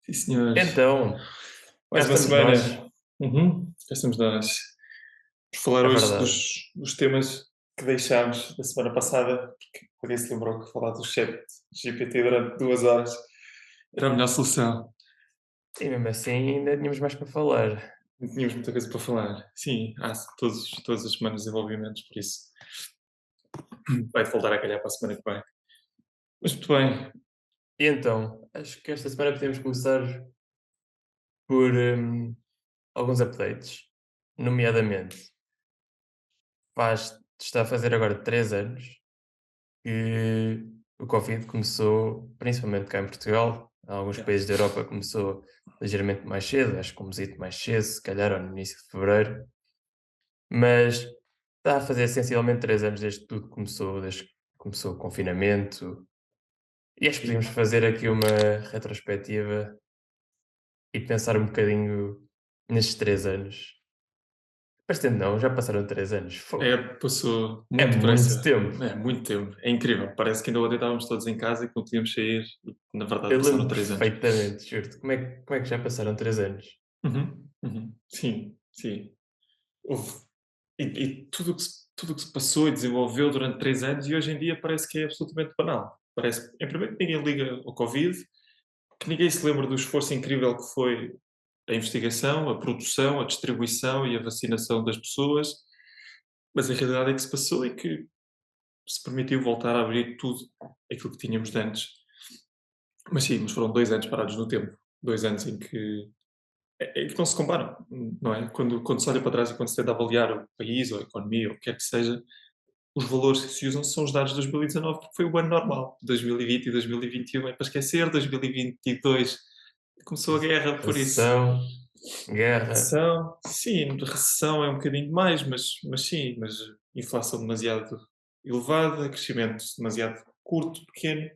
Sim, senhores. Então, cá Mais uma estamos nós, semana. Cá estamos nós. Por falar é hoje verdade. dos temas que deixámos da semana passada, porque alguém se lembrou que falar do chat GPT durante 2 horas era a melhor solução. E mesmo assim ainda tínhamos mais para falar. Não tínhamos muita coisa para falar. Sim, há todas as semanas desenvolvimentos, por isso vai voltar a calhar para a semana que vem. Mas muito bem. E então, acho que esta semana podemos começar por alguns updates. Nomeadamente, está a fazer agora 3 anos que o Covid começou, principalmente cá em Portugal. Em alguns Yeah. países da Europa começou ligeiramente mais cedo, acho que como dito mais cedo, se calhar, ou no início de fevereiro. Mas está a fazer essencialmente 3 anos desde que começou o confinamento, e acho que podíamos Sim. fazer aqui uma retrospectiva e pensar um bocadinho nestes 3 anos. Parecendo não, já passaram 3 anos, É, fogo. passou É muito muito depressa. tempo. É muito tempo. É incrível. Parece que ainda ontem estávamos todos em casa e que não podíamos sair. E, na verdade, Eu passaram lembro 3 anos. perfeitamente, juro-te. Como é que já passaram 3 anos? Sim, sim. Houve e tudo o que se passou e desenvolveu durante 3 anos e hoje em dia parece que é absolutamente banal. Parece que, em primeiro, que ninguém liga ao Covid, que ninguém se lembra do esforço incrível que foi a investigação, a produção, a distribuição e a vacinação das pessoas, mas a realidade é que se passou e que se permitiu voltar a abrir tudo aquilo que tínhamos de antes. Mas sim, mas foram 2 anos parados no tempo. 2 anos em que que não se comparam, não é? Quando se olha para trás e quando se tenta avaliar o país ou a economia ou o que quer que seja, os valores que se usam são os dados de 2019, porque foi o ano normal. 2020 e 2021 é para esquecer, 2022 começou a guerra, por isso. Recessão, guerra. Recessão, sim, recessão é um bocadinho mais, mas sim, mas inflação demasiado elevada, crescimento demasiado curto, pequeno.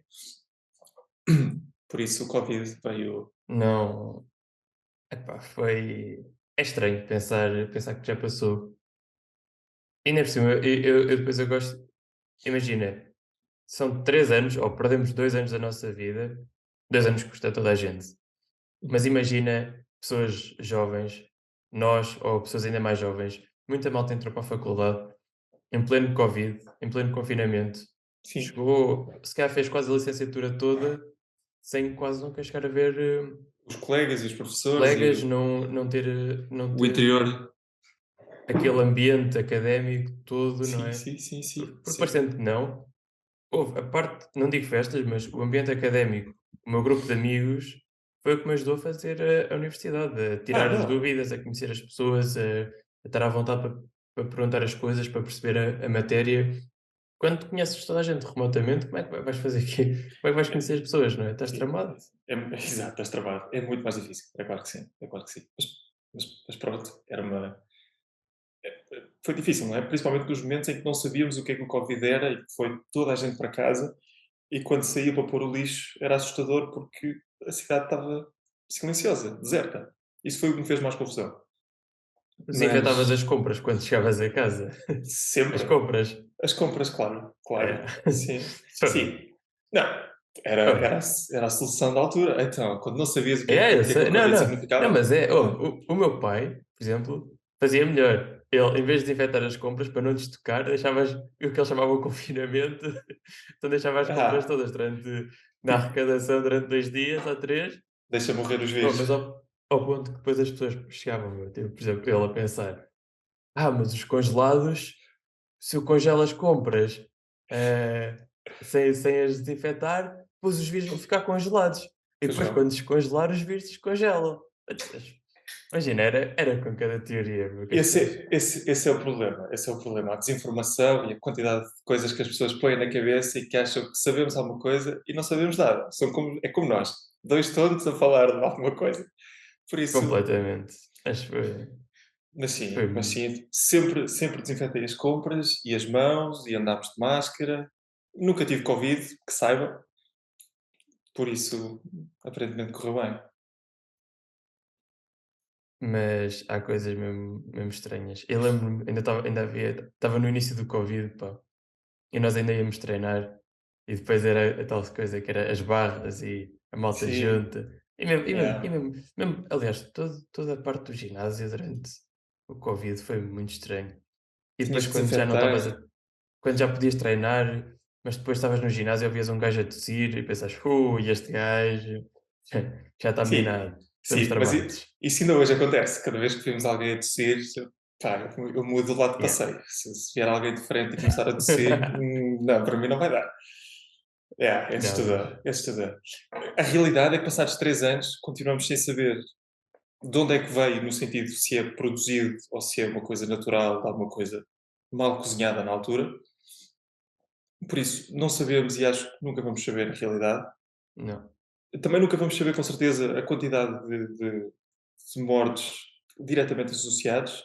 Por isso o Covid veio. Não, epá, foi é estranho pensar que já passou. E ainda por cima, eu depois eu gosto, imagina, são 3 anos, ou perdemos 2 anos da nossa vida, 2 anos custa a toda a gente. Mas imagina pessoas jovens, nós ou pessoas ainda mais jovens, muita malta entrou para a faculdade em pleno Covid, em pleno confinamento. Sim, Chegou, se calhar fez quase a licenciatura toda, sem quase nunca chegar a ver os colegas e os professores e colegas, não o ter interior. aquele ambiente académico todo, não Sim, é? sim, sim, sim, Porque sim. parecendo que não, houve a parte, não digo festas, mas o ambiente académico, o meu grupo de amigos, foi o que me ajudou a fazer a universidade, a tirar as Não. dúvidas, a conhecer as pessoas, a estar à vontade para perguntar as coisas, para perceber a matéria. Quando tu conheces toda a gente remotamente, como é que vais fazer aqui? Como é que vais conhecer as pessoas, não é? Estás Sim, tramado. exato, estás travado. É muito mais difícil, é claro que sim, é claro que sim. Mas pronto, foi difícil, não é? Principalmente nos momentos em que não sabíamos o que é que o Covid era e que foi toda a gente para casa e quando saía para pôr o lixo era assustador porque a cidade estava silenciosa, deserta. Isso foi o que me fez mais confusão. Desinfetavas Mas as compras quando chegavas a casa. As sempre compras. as compras, claro, É. claro, sim, Pronto. sim. Não, era, era, Oh, a, era a solução da altura. Então, quando não sabias eu o que é que sei. o Não, Covid não. Não, significava, mas é. pronto. O meu pai, por exemplo, fazia melhor. Ele, em vez de desinfetar as compras para não destocar, deixavas o que ele chamava o confinamento. Então deixava as compras Ah, todas na tipo, arrecadação durante 2 dias ou três. deixa morrer os Oh, vírus. mas ao ponto que depois as pessoas chegavam, meu, tipo, por exemplo, ele a pensar: ah, mas os congelados, se eu congelo as compras sem as desinfetar, depois os vírus vão ficar congelados. E Pois depois, não. quando descongelar, os vírus descongelam. Imagina, era com cada teoria, meu, que as pessoas. Esse é o problema. Esse é o problema. A desinformação e a quantidade de coisas que as pessoas põem na cabeça e que acham que sabemos alguma coisa e não sabemos nada. É como nós, dois tontos a falar de alguma coisa. Por isso, Completamente. Acho que foi. mas sim, sempre desinfetei as compras e as mãos e andámos de máscara. Nunca tive Covid, que saiba, por isso aparentemente correu bem. Mas há coisas mesmo estranhas. Eu lembro-me, estava no início do Covid, pá, e nós ainda íamos treinar, e depois era a tal coisa que era as barras e a malta Sim, junta. Yeah. aliás, toda a parte do ginásio durante o Covid foi muito estranho. E Tinhas depois que quando já não estavas desinfetar. quando já podias treinar, mas depois estavas no ginásio e ouvias um gajo a tossir e pensas: este gajo já está Sim, minado, estamos sim, mas tramados." isso ainda hoje acontece. Cada vez que vemos alguém a tossir, pá, eu mudo de lado de Yeah, passeio. Se vier alguém de frente e começar a tossir, não, para mim não vai dar. É não, assustador, é assustador. A realidade é que passados 3 anos continuamos sem saber de onde é que veio, no sentido se é produzido ou se é uma coisa natural, alguma coisa mal cozinhada na altura. Por isso, não sabemos e acho que nunca vamos saber a realidade. não. Também nunca vamos saber com certeza a quantidade de mortes diretamente associados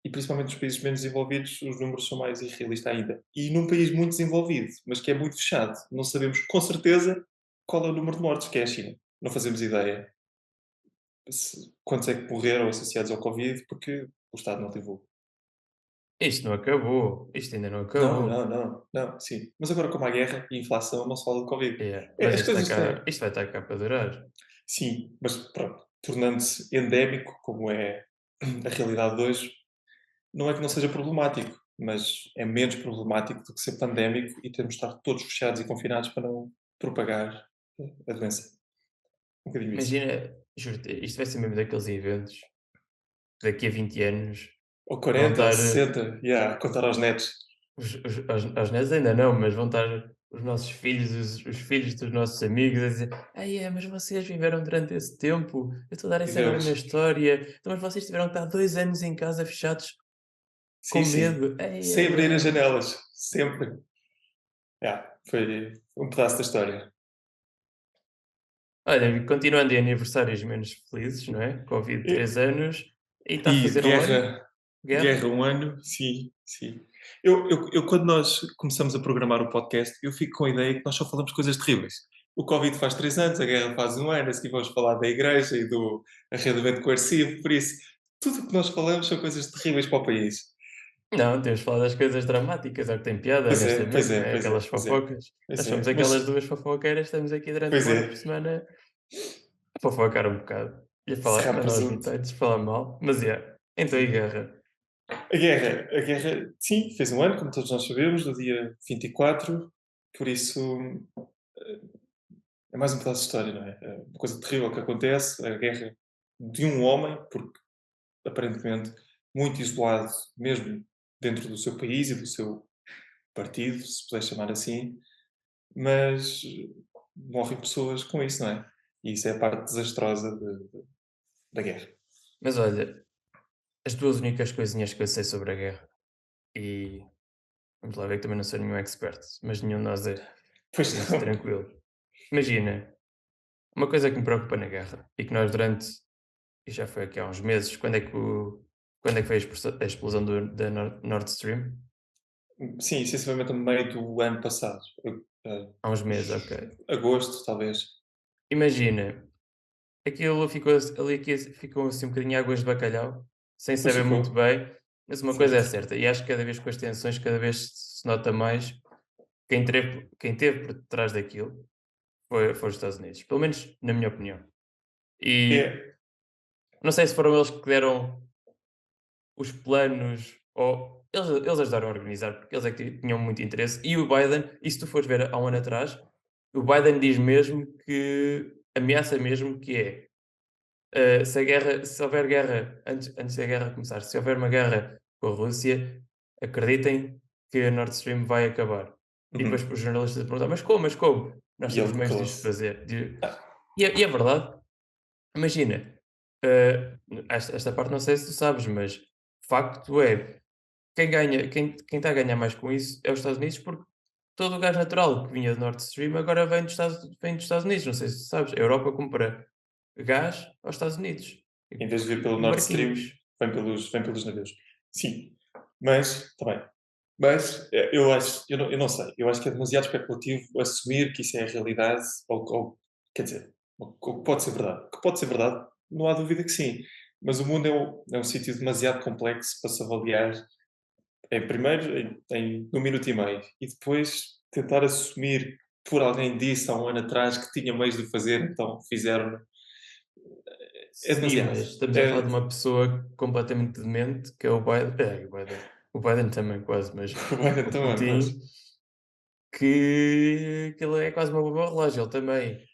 e principalmente nos países menos desenvolvidos os números são mais irrealistas ainda. E num país muito desenvolvido, mas que é muito fechado, não sabemos com certeza qual é o número de mortes, que é a China. Não fazemos ideia quantos é que morreram associados ao Covid porque o Estado não divulga. Isto não acabou, isto ainda não Não, acabou. não, não, não, sim. Mas agora como há guerra e inflação não se fala de Covid. Yeah, É, mas as coisas têm. isto vai estar cá para durar. Sim, mas pronto, tornando-se endémico, como é a realidade de hoje, não é que não seja problemático, mas é menos problemático do que ser pandémico e termos de estar todos fechados e confinados para não propagar a doença. Um bocadinho isso. Imagina, juro-te, isto vai ser mesmo daqueles eventos que daqui a 20 anos Ou vão 40 ou estar 60, yeah, contar aos netos. aos netos ainda não, mas vão estar os nossos filhos, os filhos dos nossos amigos a dizer: mas vocês viveram durante esse tempo, eu estou a dar E isso agora na Deus. história, então, mas vocês tiveram que estar 2 anos em casa fechados com Sim, sim. medo." Sem abrir as janelas. Sempre. Yeah, foi um pedaço da história. Olha, continuando em aniversários menos felizes, não é? Covid E, 3 anos e está a e fazer um ano, guerra guerra. um ano, sim, sim. Eu, quando nós começamos a programar o podcast, eu fico com a ideia que nós só falamos coisas terríveis. O Covid faz 3 anos, a guerra faz um ano, a seguir vamos falar da igreja e do arrendamento coercivo, por isso, tudo o que nós falamos são coisas terríveis para o país. Não, temos de falar das coisas dramáticas, é o que tem piada, Pois é, pois honestamente, não é, é? pois é, Aquelas pois é, fofocas. pois Nós somos é, aquelas mas, duas fofoqueiras, estamos aqui durante pois uma hora por é, semana a fofocar um bocado. E a falar, serrar mandar os presunto. bitites, falar mal. Mas é, então e Sim. guerra? A guerra, sim, fez um ano, como todos nós sabemos, no dia 24, por isso é mais um pedaço de história, não é? É uma coisa terrível que acontece, a guerra de um homem, porque aparentemente muito isolado, mesmo dentro do seu país e do seu partido, se puder chamar assim, mas morrem pessoas com isso, não é? E isso é a parte desastrosa da guerra. Mas olha, as duas únicas coisinhas que eu sei sobre a guerra, e vamos lá ver que também não sou nenhum expert, mas nenhum de nós é, Pois por isso não. tranquilo. Imagina, uma coisa que me preocupa na guerra, e que nós durante, e já foi aqui há uns meses, quando é que foi a explosão da Nord Stream? Sim, sensivelmente a meio do ano passado. Há uns meses, ok. Agosto, talvez. Imagina, aquilo ficou ali aqui ficou assim um bocadinho águas de bacalhau, sem Pois saber muito ficou, bem, mas uma coisa é certo. certa, e acho que cada vez com as tensões, cada vez se nota mais quem teve por trás daquilo foram os Estados Unidos, pelo menos na minha opinião. E É, não sei se foram eles que deram os planos ou eles ajudaram a organizar, porque eles é que tinham muito interesse. E o Biden, e se tu fores ver há um ano atrás, o Biden diz mesmo que ameaça mesmo que é se houver guerra, antes da guerra começar, se houver uma guerra com a Rússia, acreditem que a Nord Stream vai acabar. E depois uhum. os jornalistas perguntam, mas como? Mas como? Nós E temos ele meios de os calou-se. fazer. Ah, E é verdade. Imagina, esta parte não sei se tu sabes, mas facto é, quem está a ganhar mais com isso é os Estados Unidos, porque todo o gás natural que vinha do Nord Stream agora vem dos Estados Unidos. Não sei se tu sabes, a Europa compra gás aos Estados Unidos, em vez de vir pelo em Nord Stream, barquinhos. vem pelos navios. Sim, mas, também. Mas eu não sei, eu acho que é demasiado especulativo assumir que isso é a realidade, quer dizer, o que pode ser verdade. O que pode ser verdade, não há dúvida que sim. Mas o mundo é um sítio demasiado complexo para se avaliar primeiro num minuto e meio e depois tentar assumir por alguém disse há um ano atrás que tinha meios de fazer, então fizeram. É Sim, demasiado. mas estamos a falar de É, uma pessoa completamente demente, que é o Biden também quase, mas o também, pois. Putin, que ele é quase uma bomba relógio, ele também.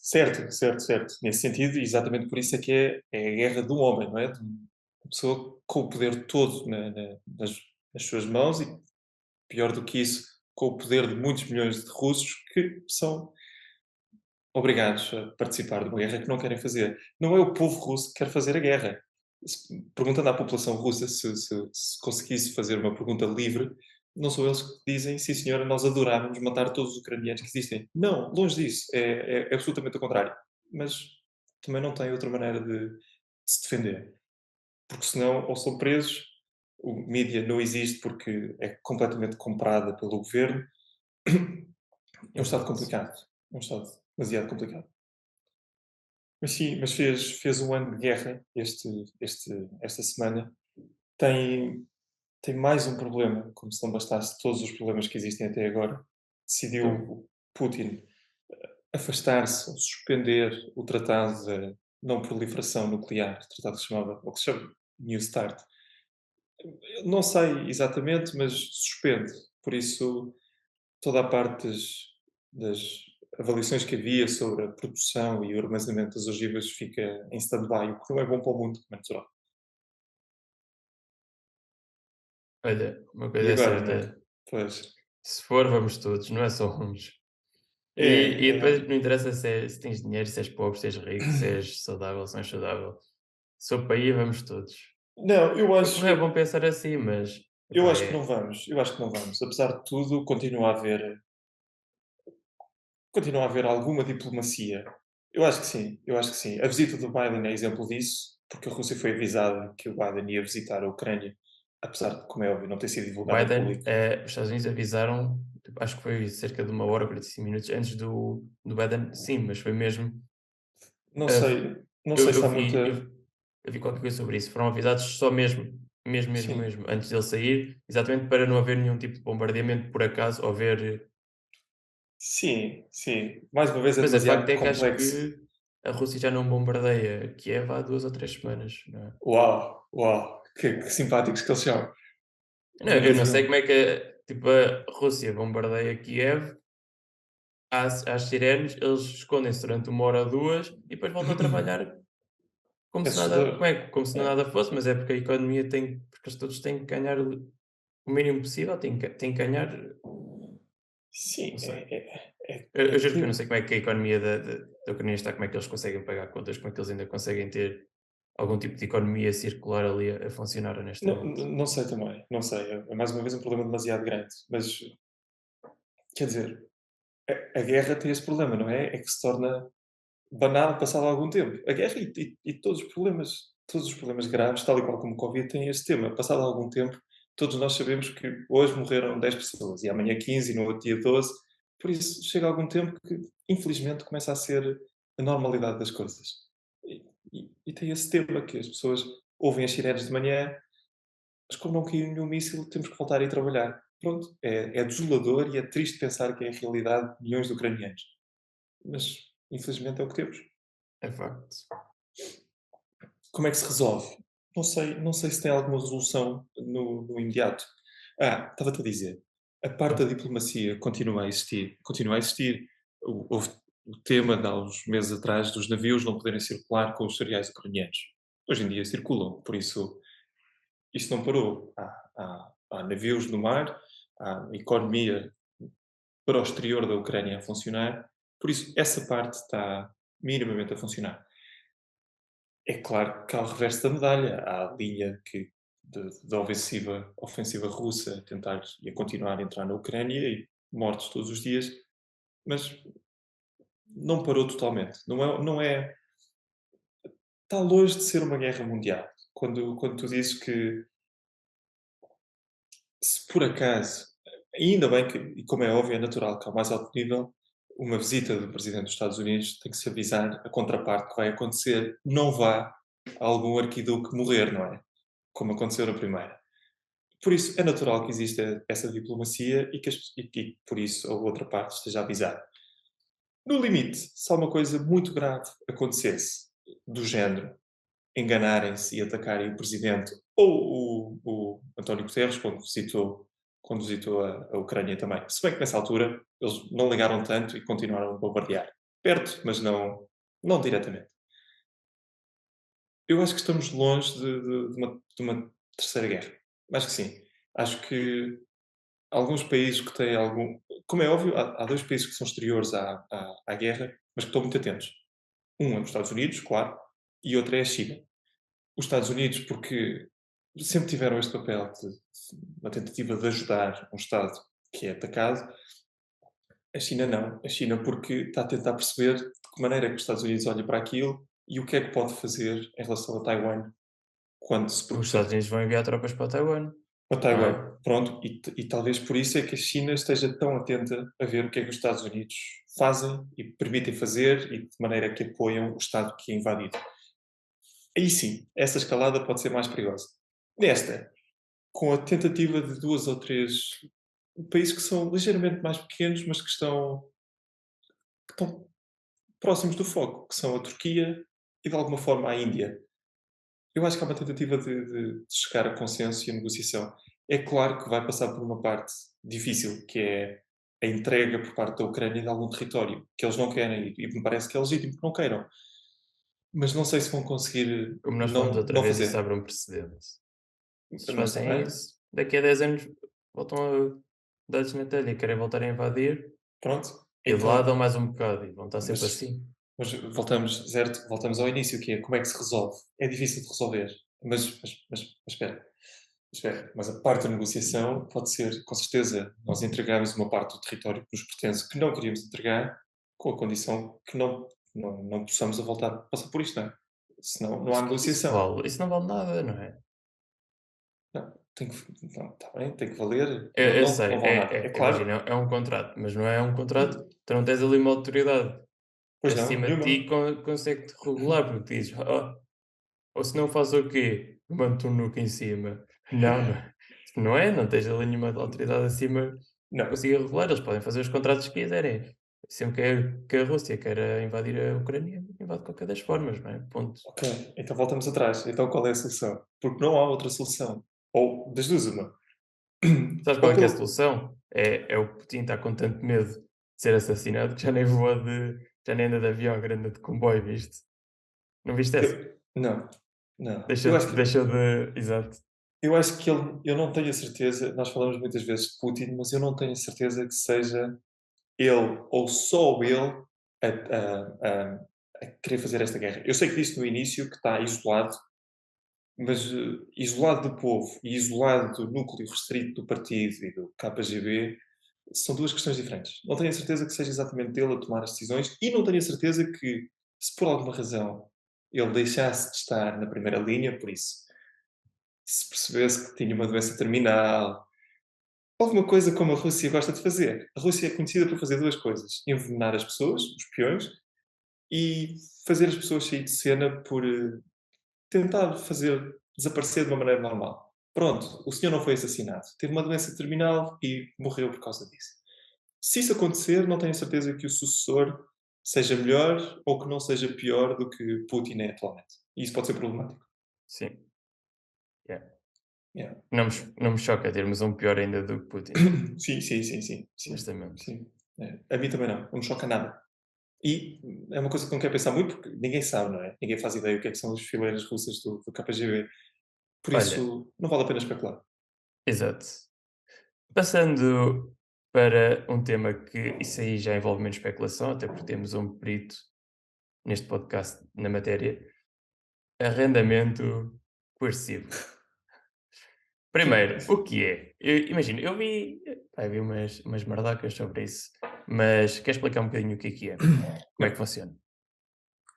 Certo, certo, certo. Nesse sentido, exatamente por isso é que é a guerra de um homem, não é? De uma pessoa com o poder todo nas suas mãos e, pior do que isso, com o poder de muitos milhões de russos que são obrigados a participar de uma guerra que não querem fazer. Não é o povo russo que quer fazer a guerra. Perguntando à população russa se conseguisse fazer uma pergunta livre, não são eles que dizem, sim senhora, nós adorávamos matar todos os ucranianos que existem. Não, longe disso. É absolutamente o contrário. Mas também não tem outra maneira de se defender. Porque senão, ou são presos, o mídia não existe porque é completamente comprada pelo governo. É um Estado Exato. complicado. É um Estado demasiado complicado. Mas sim, mas fez um ano de guerra esta semana. Tem, tem mais um problema, como se não bastasse todos os problemas que existem até agora. Decidiu Então, o Putin afastar-se ou suspender o tratado de não proliferação nuclear, o tratado que se chamava, ou que se chama New START. Não sei exatamente, mas suspende. Por isso, toda a parte das avaliações que havia sobre a produção e o armazenamento das ogivas fica em stand-by, o que não é bom para o mundo, como é natural. olha, uma E coisa é agora, não é? certa, Pois. se for, vamos todos, não é só uns. E depois É. não interessa se tens dinheiro, se és pobre, se és rico, se és saudável, se não és saudável. Se for para aí, vamos todos. Não, Não é bom pensar assim, mas eu epá, acho que não é. vamos. Eu acho que não vamos. Apesar de tudo, continua a haver alguma diplomacia. Eu acho que sim, eu acho que sim. A visita do Biden é exemplo disso, porque a Rússia foi avisada que o Biden ia visitar a Ucrânia, apesar de, como é óbvio, não ter sido O divulgado ao Biden, público. os Estados Unidos avisaram, tipo, acho que foi cerca de 1 hora, 45 minutos antes do Biden, sim, mas foi mesmo. Não ah, sei, não sei eu, se eu há vi, muita. eu, eu vi qualquer coisa sobre isso. Foram avisados só Sim, mesmo, antes dele sair, exatamente para não haver nenhum tipo de bombardeamento por acaso, ou haver. sim, sim. Mais uma vez é Mas o facto demasiado é que acho complexo. que a Rússia já não bombardeia Kiev há 2 ou 3 semanas, não é? Uau, uau, que simpáticos que eles são. Não, eu Menos não sei um. como é que tipo, a Rússia bombardeia Kiev às sirenes, eles escondem-se durante 1 hora ou 2 e depois voltam a trabalhar como É se nada, assustador. como se É. nada fosse, mas é porque a economia tem, porque eles todos têm que ganhar o mínimo possível, têm que ganhar, não Sim, sei. é Eu juro que eu não tudo. sei como é que a economia da Ucrânia está, como é que eles conseguem pagar contas, como é que eles ainda conseguem ter algum tipo de economia circular ali a funcionar Não, honestamente. não sei também, não sei. É mais uma vez um problema demasiado grande. Mas, quer dizer, a guerra tem esse problema, não é? É que se torna banal passado algum tempo. A guerra e todos os problemas graves, tal e qual como o Covid, têm esse tema. Passado algum tempo, todos nós sabemos que hoje morreram 10 pessoas e amanhã 15 e no outro dia 12. Por isso, chega algum tempo que, infelizmente, começa a ser a normalidade das coisas. E tem esse tema que as pessoas ouvem as sirenes de manhã, mas como não caiu nenhum míssil, temos que voltar a ir trabalhar. Pronto, é desolador e é triste pensar que é a realidade de milhões de ucranianos. Mas, infelizmente, é o que temos. É facto. Como é que se resolve? Não sei se tem alguma resolução no imediato. Estava-te a dizer. A parte da Então, diplomacia continua a existir. Continua a existir. Houve o tema de há uns meses atrás dos navios não poderem circular com os cereais ucranianos. Hoje em dia circulam, por isso isso não parou. Há navios no mar, há economia para o exterior da Ucrânia a funcionar, por isso essa parte está minimamente a funcionar. É claro que há o reverso da medalha, há a linha da ofensiva russa a tentar e a continuar a entrar na Ucrânia e mortos todos os dias, mas não parou totalmente. Está longe de ser uma guerra mundial. Quando tu dizes que se por acaso, ainda bem que, e como é óbvio, é natural que ao mais alto nível, uma visita do presidente dos Estados Unidos tem que se avisar a contraparte que vai acontecer, não vá algum arquiduque morrer, não é? Como aconteceu na primeira. Por isso, é natural que exista essa diplomacia e que por isso a outra parte esteja a avisar. No limite, se alguma coisa muito grave acontecesse, do género, enganarem-se e atacarem o presidente ou o António Guterres, quando visitou a Ucrânia também. Se bem que nessa altura eles não ligaram tanto e continuaram a bombardear. Perto, mas não diretamente. Eu acho que estamos longe de uma terceira guerra. Acho que sim. Acho que alguns países que têm algum. Como é óbvio, há dois países que são exteriores à guerra, mas que estão muito atentos. Um é os Estados Unidos, claro, e outro é a China. Os Estados Unidos, porque sempre tiveram este papel de uma tentativa de ajudar um Estado que é atacado. A China não. A China porque está a tentar perceber de que maneira é que os Estados Unidos olham para aquilo e o que é que pode fazer em relação a Taiwan quando se Os Estados Unidos vão enviar tropas para Taiwan, para não é? Taiwan. Pronto, e talvez por isso é que a China esteja tão atenta a ver o que é que os Estados Unidos fazem e permitem fazer e de maneira que apoiam o Estado que é invadido. Aí sim, essa escalada pode ser mais perigosa. Nesta, com a tentativa de 2 ou 3 países que são ligeiramente mais pequenos, mas que estão próximos do foco, que são a Turquia e de alguma forma a Índia. Eu acho que há uma tentativa de chegar a consenso e a negociação. É claro que vai passar por uma parte difícil, que é a entrega por parte da Ucrânia de algum território que eles não querem e me parece que é legítimo que não queiram. Mas não sei se vão conseguir Como nós falamos não, outra não vez, isso fazer. abre um precedente. Se Mas está fazem bem, isso, daqui a 10 anos voltam a dar-lhes na telha e querem voltar a invadir, pronto. e de lá dão Então, mais um bocado e vão estar sempre mas assim. Mas voltamos, certo? Voltamos ao início, que é como é que se resolve. É difícil de resolver. Mas espera. Espera. Mas a parte da negociação pode ser, com certeza, nós entregarmos uma parte do território que nos pertence, que não queríamos entregar, com a condição que não possamos a voltar a passar por isto, não é? Senão não há negociação. Isso não vale nada, não é? Não, não, está bem, tem que valer. Eu sei, Não vale nada. É imagina, claro. é um contrato, mas não é um contrato, tu não tens ali uma autoridade Pois não, acima de ti nenhuma. que consegue-te regular, porque dizes, ou se não faz o quê? Manda um nuco em cima. Não, não é, não tens ali nenhuma autoridade acima que Não. consiga regular, eles podem fazer os contratos que quiserem. Sempre que a Rússia quer invadir a Ucrânia, invade de qualquer das formas, não é? Ponto. Ok, então voltamos atrás. Então qual é a solução? Porque não há outra solução. Ou das duas, uma. Sabes qual Ou é que é a pelo. solução? É o Putin estar com tanto medo de ser assassinado que já nem voa já nem anda de avião, agora anda de comboio, viste? Não viste essa? Não, não. Exato. Eu acho que eu não tenho a certeza. Nós falamos muitas vezes de Putin, mas eu não tenho a certeza que seja ele ou só ele a querer fazer esta guerra. Eu sei que disse no início que está isolado, mas isolado do povo e isolado do núcleo restrito do partido e do KGB são duas questões diferentes. Não tenho a certeza que seja exatamente ele a tomar as decisões e não tenho a certeza que, se por alguma razão ele deixasse de estar na primeira linha, por isso, se percebesse que tinha uma doença terminal, alguma coisa como a Rússia gosta de fazer. A Rússia é conhecida por fazer duas coisas: envenenar as pessoas, os peões, e fazer as pessoas sair de cena por tentar fazer desaparecer de uma maneira normal. Pronto, o senhor não foi assassinado. Teve uma doença terminal e morreu por causa disso. Se isso acontecer, não tenho certeza que o sucessor seja melhor ou que não seja pior do que Putin é atualmente. E isso pode ser problemático. Sim. Yeah. Yeah. Não me choca termos um pior ainda do que Putin, Sim, sim, sim, sim, sim, honestamente. sim. É. A mim também não me choca nada. E é uma coisa que não quero pensar muito, porque ninguém sabe, não é? Ninguém faz ideia o que é que são as fileiras russas do KGB. Por Olha, isso, não vale a pena especular. exato. Passando para um tema que isso aí já envolve menos especulação, até porque temos um perito neste podcast na matéria, arrendamento coercivo. Primeiro, o que é? Imagina, vi umas mardacas sobre isso, mas quer explicar um bocadinho o que é? Como é que funciona?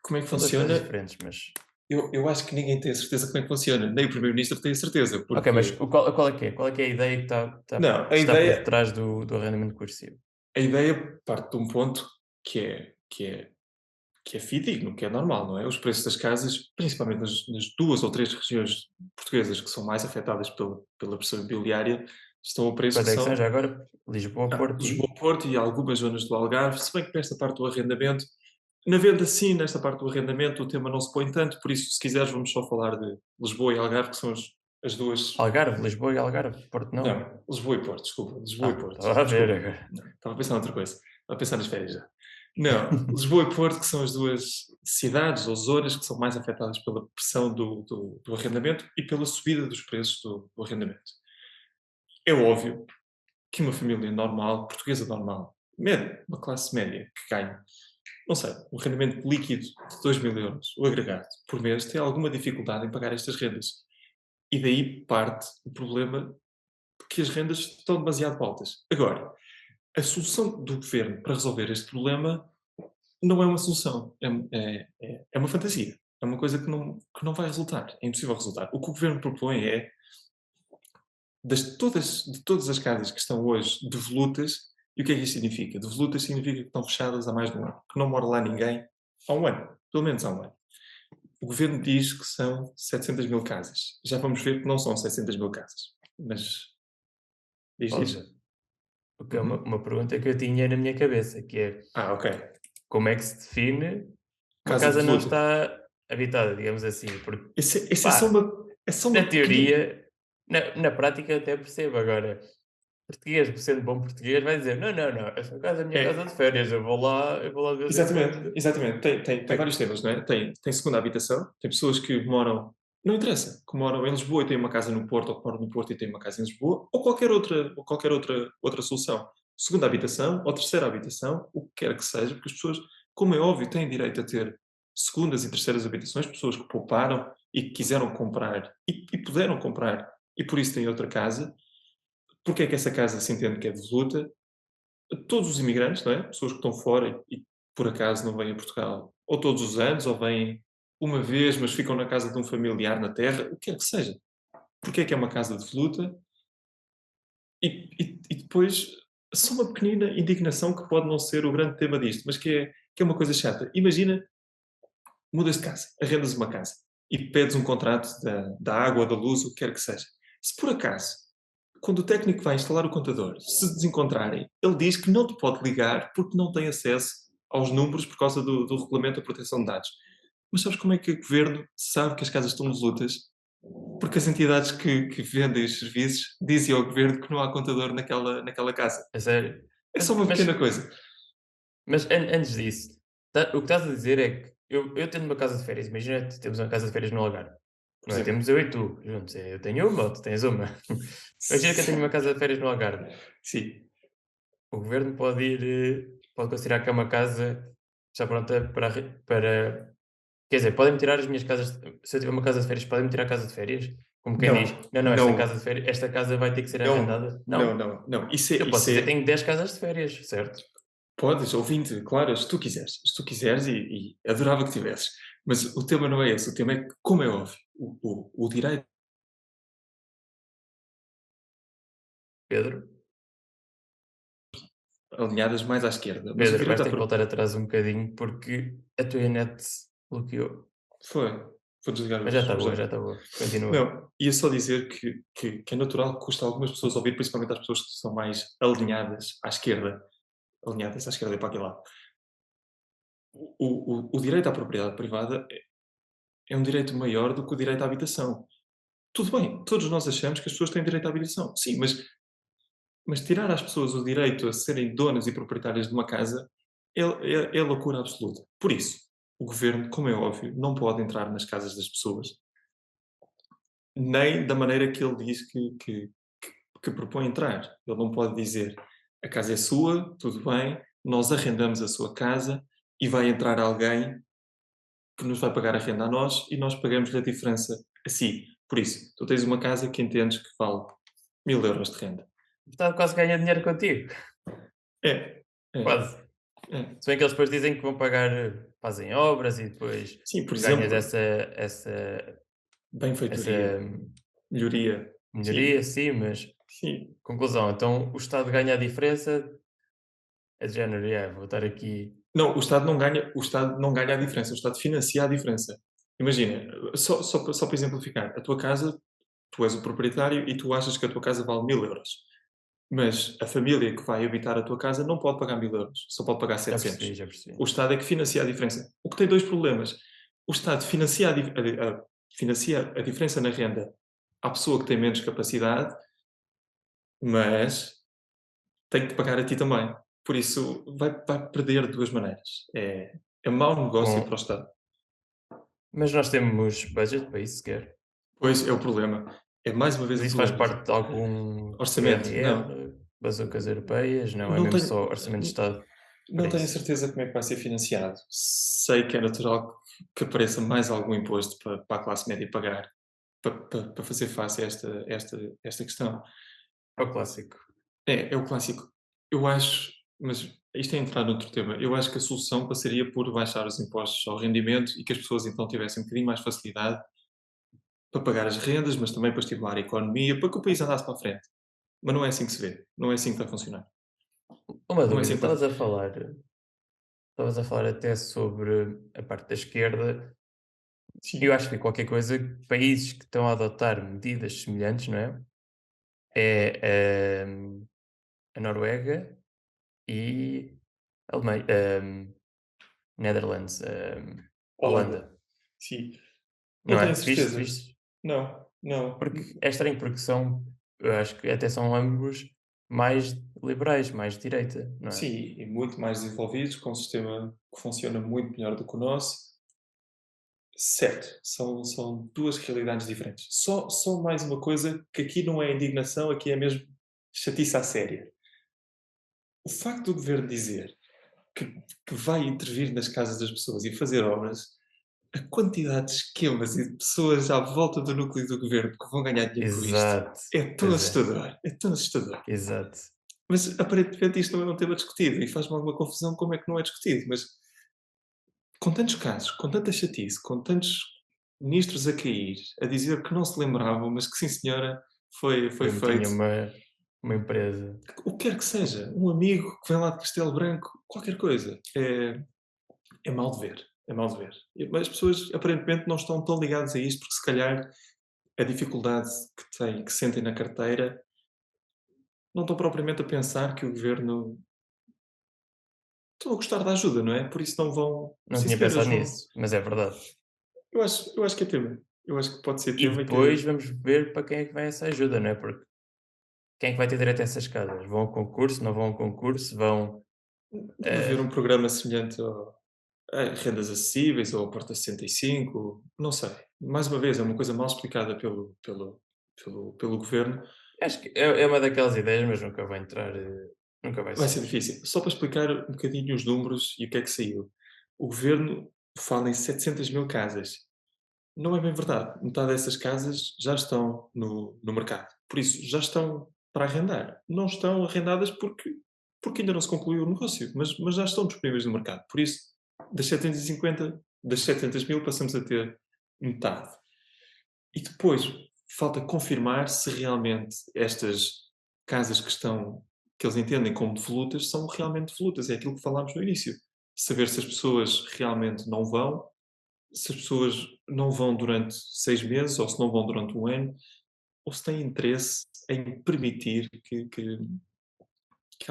Como é que São duas coisas funciona? diferentes, mas... Eu acho que ninguém tem a certeza como é que funciona. Nem o Primeiro-Ministro tem a certeza, Ok, mas porque. qual é que é? Qual é que é a ideia que Não, está por detrás do arrendamento coercivo? a ideia parte de um ponto que é que é fidedigno, que é normal, não é? Os preços das casas, principalmente nas 2 ou 3 regiões portuguesas que são mais afetadas pela pressão imobiliária, estão a preços que Quais é que são são já agora? Lisboa, Porto Lisboa, e Porto e algumas zonas do Algarve, se bem que nesta parte do arrendamento, na venda sim, nesta parte do arrendamento o tema não se põe tanto, por isso se quiseres vamos só falar de Lisboa e Algarve, que são as 2. Algarve, Lisboa e Algarve, Porto não. Não, Lisboa e Porto, desculpa, Lisboa e Porto, Estava a ver desculpa. agora. Não, estava a pensar noutra coisa, estava a pensar nas férias já. Não, Lisboa e Porto, que são as 2 cidades ou zonas que são mais afetadas pela pressão do arrendamento e pela subida dos preços do arrendamento. É óbvio que uma família normal, portuguesa normal, média, uma classe média, que ganha, não sei, um rendimento líquido de 2.000 euros, o agregado, por mês, tem alguma dificuldade em pagar estas rendas. E daí parte o problema de que as rendas estão demasiado altas. Agora, a solução do governo para resolver este problema não é uma solução, é uma fantasia. É uma coisa que não vai resultar, é impossível resultar. O que o governo propõe é, de todas as casas que estão hoje devolutas, e o que é que isto significa? Devolutas significa que estão fechadas há mais de um ano, que não mora lá ninguém há um ano, pelo menos há um ano. O governo diz que são 700 mil casas. Já vamos ver que não são 700 mil casas. Mas diz. Pausa. Porque é Uhum. uma pergunta que eu tinha na minha cabeça, que é Ah, ok. como é que se define uma Casa casa não devoluta. está habitada, digamos assim? Porque, Esse pá, é só na uma pequenina. teoria, na prática até percebo. Agora, português, por sendo bom português, vai dizer: não, não, não, essa casa é a minha casa de É, férias, eu vou lá de vez em exatamente, quando. exatamente. Tem vários temas, não é? Tem segunda habitação, tem pessoas que moram, não interessa, que moram em Lisboa e têm uma casa no Porto, ou que moram no Porto e têm uma casa em Lisboa, ou qualquer outra solução. Segunda habitação, ou terceira habitação, o que quer que seja, porque as pessoas, como é óbvio, têm direito a ter segundas e terceiras habitações, pessoas que pouparam e que quiseram comprar e puderam comprar e por isso têm outra casa. Porque é que essa casa se entende que é devoluta? Todos os imigrantes, não é? Pessoas que estão fora e por acaso não vêm a Portugal, ou todos os anos, ou vêm uma vez, mas ficam na casa de um familiar na terra, o que quer que seja. Porque é que é uma casa de voluta? E depois, só uma pequenina indignação que pode não ser o grande tema disto, mas que é uma coisa chata. Imagina, mudas de casa, arrendas uma casa e pedes um contrato da água, da luz, o que quer que seja. Se por acaso, quando o técnico vai instalar o contador, se desencontrarem, ele diz que não te pode ligar porque não tem acesso aos números por causa do regulamento da proteção de dados. Mas sabes como é que o governo sabe que as casas estão deslutas? Porque as entidades que vendem os serviços dizem ao governo que não há contador naquela casa. A sério. É Mas, só uma mas, pequena coisa. mas antes disso, o que estás a dizer é que eu tendo uma casa de férias, imagina que temos uma casa de férias no Algarve. Por Não é? exemplo. Temos eu e tu juntos. Eu tenho uma, ou tu tens uma. Imagina que eu tenho uma casa de férias no Algarve. Sim. O governo pode ir, pode considerar que é uma casa já pronta para. Quer dizer, podem-me tirar as minhas casas. Se eu tiver uma casa de férias, podem-me tirar a casa de férias? Como quem diz: Não, não, não, esta casa de não, férias, esta casa vai ter que ser não, arrendada. não, Não. não, não. Isso é, Eu posso isso dizer que é tenho 10 casas de férias, certo? Podes, ou 20, claro, se tu quiseres e adorava que tivesses. Mas o tema não é esse, o tema é que, como é óbvio, o direito Pedro, alinhadas mais à esquerda, mas o Pedro, vais direito à ter que pro voltar atrás um bocadinho porque a tua net bloqueou. foi, vou desligar Mas já está os boa, já dados. está boa. Continua. Não, ia só dizer que é natural que custa algumas pessoas ouvir, principalmente as pessoas que são mais alinhadas à esquerda e para aquele lado. O direito à propriedade privada é um direito maior do que o direito à habitação. Tudo bem, todos nós achamos que as pessoas têm direito à habitação. Sim, mas tirar às pessoas o direito a serem donas e proprietárias de uma casa é loucura absoluta. Por isso, o governo, como é óbvio, não pode entrar nas casas das pessoas, nem da maneira que ele diz que propõe entrar. Ele não pode dizer a casa é sua, tudo bem, nós arrendamos a sua casa e vai entrar alguém que nos vai pagar a renda a nós e nós pagamos-lhe a diferença a si. Por isso, tu tens uma casa que entendes que vale 1.000 euros de renda. Está quase a ganhar dinheiro contigo. É, é, Quase. é. Se bem que eles depois dizem que vão pagar, fazem obras e depois Sim, por ganhas exemplo, essa, essa benfeitoria, melhoria. melhoria, Sim, sim, mas sim. conclusão, então o Estado ganha a diferença, é de género, vou estar aqui. Não, o Estado não ganha a diferença, o Estado financia a diferença. Imagina, só para exemplificar, a tua casa, tu és o proprietário e tu achas que a tua casa vale 1000 euros. Mas a família que vai habitar a tua casa não pode pagar 1000 euros, só pode pagar Já 700. percebi, já percebi. O Estado é que financia a diferença. O que tem dois problemas. O Estado financia a diferença na renda à pessoa que tem menos capacidade, mas tem que pagar a ti também. Por isso, vai perder de duas maneiras. É mau negócio para o Bom, Estado. mas nós temos budget para isso sequer. Pois é o problema. É mais uma vez Mas o isso faz problema. parte de algum Orçamento, não. PRR, bazucas europeias? Não, é Não mesmo tenho, só orçamento de Estado para não tenho isso. certeza como é que vai ser financiado. Sei que é natural que apareça mais algum imposto para a classe média pagar, para fazer face a esta questão. É o clássico. É o clássico. Eu acho, mas isto é entrar noutro tema. Eu acho que a solução passaria por baixar os impostos ao rendimento e que as pessoas então tivessem um bocadinho mais facilidade para pagar as rendas, mas também para estimular a economia, para que o país andasse para a frente. Mas não é assim que se vê. Não é assim que está a funcionar. Uma Não é dúvida, assim que está. estavas a falar até sobre a parte da esquerda. Eu Sim. acho que qualquer coisa, países que estão a adotar medidas semelhantes, não é? É a Noruega e a Alemanha, Netherlands, Holanda. Holanda, Sim. Não não tenho é? certeza. Viste? Não, não. Porque é estranho, porque eu acho que até são ambos mais liberais, mais de direita, não é? Sim, e muito mais desenvolvidos, com um sistema que funciona muito melhor do que o nosso. Certo, são duas realidades diferentes. Só mais uma coisa, que aqui não é indignação, aqui é mesmo chatice à séria. O facto do governo dizer que, que vai intervir nas casas das pessoas e fazer obras, a quantidade de esquemas e de pessoas à volta do núcleo do governo que vão ganhar dinheiro com isto Exato, é tão pois é, assustador, é tão assustador. exato. Mas aparentemente isto não é um tema discutido e faz-me alguma confusão como é que não é discutido. Mas com tantos casos, com tanta chatice, com tantos ministros a cair, a dizer que não se lembravam, mas que sim senhora, foi Mesmo tinha feito. uma empresa. O que quer que seja, um amigo que vem lá de Castelo Branco, qualquer coisa. É mal de ver. É mal de ver. Mas as pessoas aparentemente não estão tão ligadas a isto, porque se calhar a dificuldade que sentem na carteira, não estão propriamente a pensar que o governo estão a gostar da ajuda, não é? Por isso não vão. Não Sim, tinha senhor, eles pensado vão. nisso, mas é verdade. Eu acho que é tema. Eu acho que pode ser E tema e depois que vamos ver para quem é que vai essa ajuda, não é? Porque quem é que vai ter direito a essas casas? Vão a concurso, não vão a concurso, vão. deve haver um eh, programa semelhante a rendas acessíveis ou ao Porta 65, não sei. Mais uma vez, é uma coisa mal explicada pelo governo. Acho que é uma daquelas ideias, mas nunca vai entrar, nunca vai Vai ser sair. difícil. Só para explicar um bocadinho os números e o que é que saiu. O governo fala em 700 mil casas. Não é bem verdade. Metade dessas casas já estão no mercado. Por isso, já estão para arrendar. Não estão arrendadas porque ainda não se concluiu o negócio, mas já estão disponíveis no mercado. Por isso, das 750, das 700 mil, passamos a ter metade. E depois, falta confirmar se realmente estas casas que eles entendem como devolutas, são realmente devolutas. É aquilo que falámos no início. Saber se as pessoas realmente não vão, se as pessoas não vão durante 6 meses, ou se não vão durante um ano, ou se têm interesse em permitir que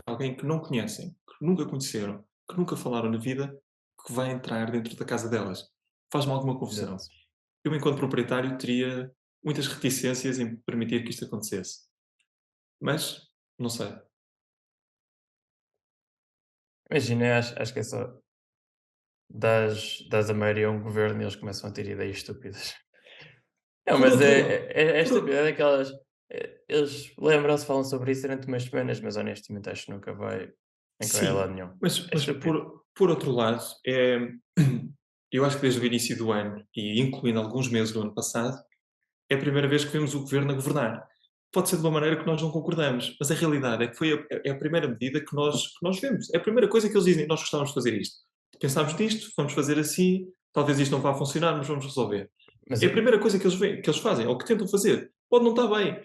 alguém que não conhecem, que nunca conheceram, que nunca falaram na vida, que vai entrar dentro da casa delas. Faz-me alguma confusão. Exato. Eu, enquanto proprietário, teria muitas reticências em permitir que isto acontecesse. Mas, não sei. Imagina, acho que é só das a maioria a um governo e eles começam a ter ideias estúpidas. Não, Por mas outro é por estúpido, o é daquelas. Eles lembram-se, falam sobre isso durante umas semanas, mas honestamente acho que nunca vai a sim, lado nenhum. mas É mas estúpido. por outro lado, eu acho que desde o início do ano, e incluindo alguns meses do ano passado, é a primeira vez que vemos o governo a governar. Pode ser de uma maneira que nós não concordamos, mas a realidade é que é a primeira medida que nós vemos. É a primeira coisa que eles dizem: "Nós gostávamos de fazer isto. Pensámos nisto, vamos fazer assim, talvez isto não vá funcionar, mas vamos resolver". Mas É a primeira coisa que eles veem, que eles fazem, ou que tentam fazer. Pode não estar bem,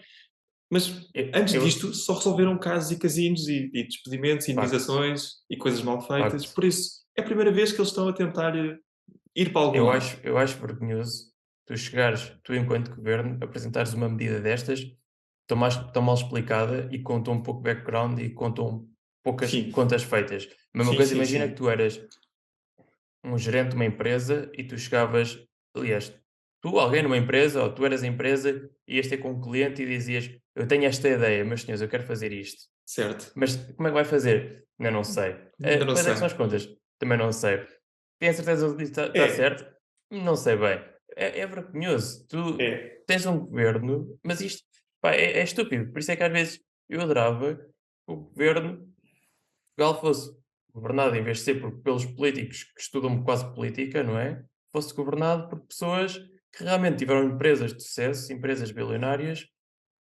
mas antes eu disto só resolveram casos e casinhos e despedimentos e facto, indenizações e coisas mal feitas. facto. Por isso, é a primeira vez que eles estão a tentar ir para algum lado. Eu acho vergonhoso tu chegares, tu enquanto governo, apresentares uma medida destas tão mal explicada e com tão pouco background e com tão poucas Sim, contas feitas. Mesma sim, coisa, sim, imagina que sim. tu eras um gerente de uma empresa e tu chegavas, aliás, tu, alguém numa empresa, ou tu eras a empresa, ias ter com um cliente e dizias: Eu tenho esta ideia, meus senhores, eu quero fazer isto. Certo. Mas como é que vai fazer? Ainda não sei. Ainda não Quais é que são sei. as contas? Também não sei. Tem a certeza que está É, certo? Não sei bem. É vergonhoso. Tu é. tens um governo, mas isto pá, é estúpido. Por isso é que às vezes eu adorava que o governo Portugal fosse governado, em vez de ser pelos políticos que estudam quase política, não é? Fosse governado por pessoas que realmente tiveram empresas de sucesso, empresas bilionárias,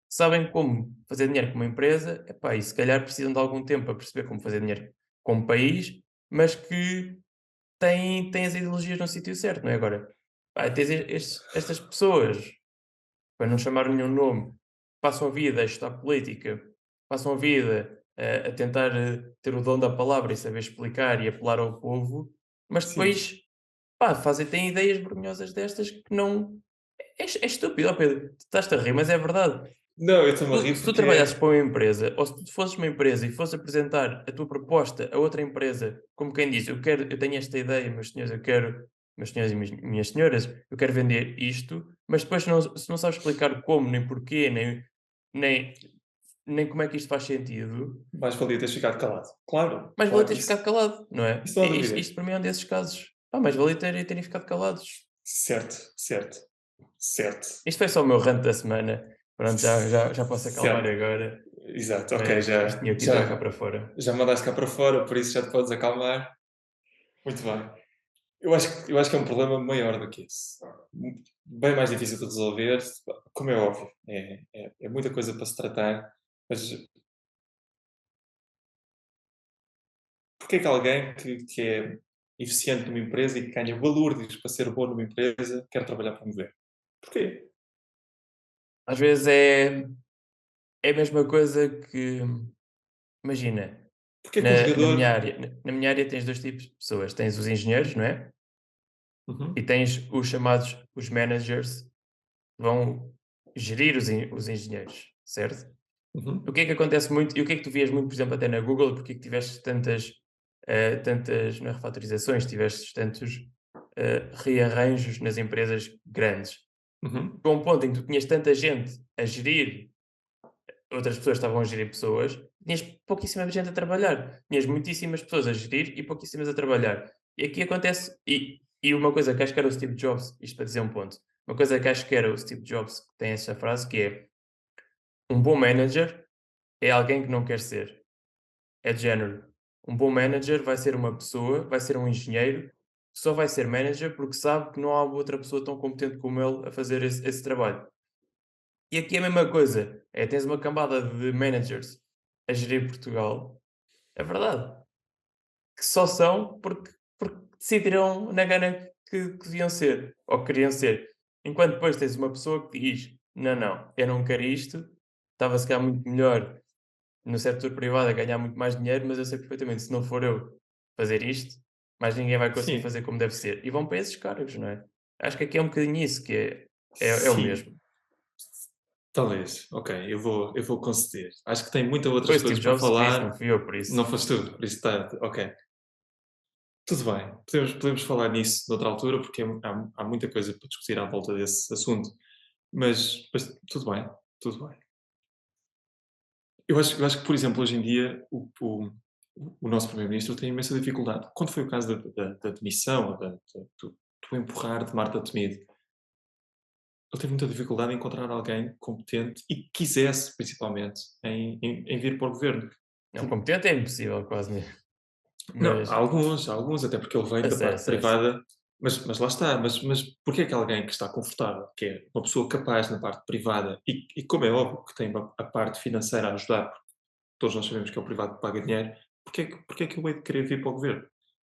sabem como fazer dinheiro com uma empresa, epá, e se calhar precisam de algum tempo para perceber como fazer dinheiro com um país, mas que têm as ideologias no sítio certo, não é? Agora, pá, tens estas pessoas, para não chamar nenhum nome, passam a vida a estudar política, passam a vida a tentar ter o dom da palavra e saber explicar e apelar ao povo, mas Sim. depois, pá, têm ideias vergonhosas destas que não. É estúpido, ó Pedro. Tu estás-te a rir, mas é verdade. Não, eu estou-me a rir Se tu porque trabalhasses é. para uma empresa, ou se tu fosses uma empresa e fosses apresentar a tua proposta a outra empresa, como quem diz: eu tenho esta ideia, meus senhores, meus senhores e minhas senhoras, eu quero vender isto", mas depois se não sabes explicar como, nem porquê, nem nem como é que isto faz sentido, Mais valia teres ficado calado. Claro, mais valia claro, teres ficado calado, não é? isso não há Isto dúvidas. para mim é um desses casos. Pá, mais valia terem ficado calados. Certo, certo, certo. Isto foi só o meu rant da semana. Pronto, já posso acalmar Certo, agora, exato, ok, mas tinha que entrar cá para fora. já mandaste cá para fora, por isso já te podes acalmar. Muito bem. Eu acho que é um problema maior do que esse. Bem mais difícil de resolver, como é óbvio. É muita coisa para se tratar, mas porque é que alguém que é eficiente numa empresa e que ganha valores para ser bom numa empresa quer trabalhar para um governo? Porquê? Às vezes é a mesma coisa que, imagina, Porquê que um jogador. na minha área tens 2 tipos de pessoas, tens os engenheiros, não é? E Uhum, tens os chamados os managers, que vão gerir os engenheiros, certo? O uhum, que é que acontece muito e o que é que tu vias muito, por exemplo, até na Google, porque é que tiveste tantas, não é refatorizações, tiveste tantos, rearranjos nas empresas grandes? uhum. Chegou a um ponto em que tu tinhas tanta gente a gerir, outras pessoas estavam a gerir pessoas, tinhas pouquíssima gente a trabalhar. Tinhas muitíssimas pessoas a gerir e pouquíssimas a trabalhar. E aqui acontece, e uma coisa que acho que era o Steve Jobs, isto para dizer um ponto, uma coisa que acho que era o Steve Jobs que tem essa frase que é um bom manager é alguém que não quer ser. É de género. Um bom manager vai ser uma pessoa, vai ser um engenheiro, que só vai ser manager porque sabe que não há outra pessoa tão competente como ele a fazer esse trabalho. E aqui é a mesma coisa. É, tens uma cambada de managers a gerir Portugal. É verdade. Que só são porque decidiram na gana que deviam ser, ou que queriam ser. Enquanto depois tens uma pessoa que diz: Não, não, eu não quero isto, estava se calhar muito melhor no setor privado a ganhar muito mais dinheiro, mas eu sei perfeitamente, se não for eu fazer isto, mais ninguém vai conseguir Sim, fazer como deve ser. E vão para esses cargos, não é? Acho que aqui é um bocadinho isso, que é o sim, mesmo. talvez. Ok, eu vou conceder. Acho que tem muitas Foi outras o Steve coisas para Jobs que disse, não falar. fui eu, por isso. Não foste tu, por isso está. Ok. Tudo bem. Podemos falar nisso noutra altura, porque há muita coisa para discutir à volta desse assunto. Mas tudo bem, tudo bem. Eu acho que, por exemplo, hoje em dia, o nosso Primeiro-Ministro tem imensa dificuldade. Quando foi o caso da demissão, do empurrar de Marta Temido, ele teve muita dificuldade em encontrar alguém competente e que quisesse, principalmente, em vir para o governo. Não, competente é impossível, quase mesmo. Não, Mas, há alguns, até porque ele vem a da sério, a parte sério, a sério. privada, mas lá está, mas porquê é que alguém que está confortável, que é uma pessoa capaz na parte privada e como é óbvio que tem a parte financeira a ajudar, porque todos nós sabemos que é o privado que paga dinheiro, porquê é que eu hei de querer vir para o governo?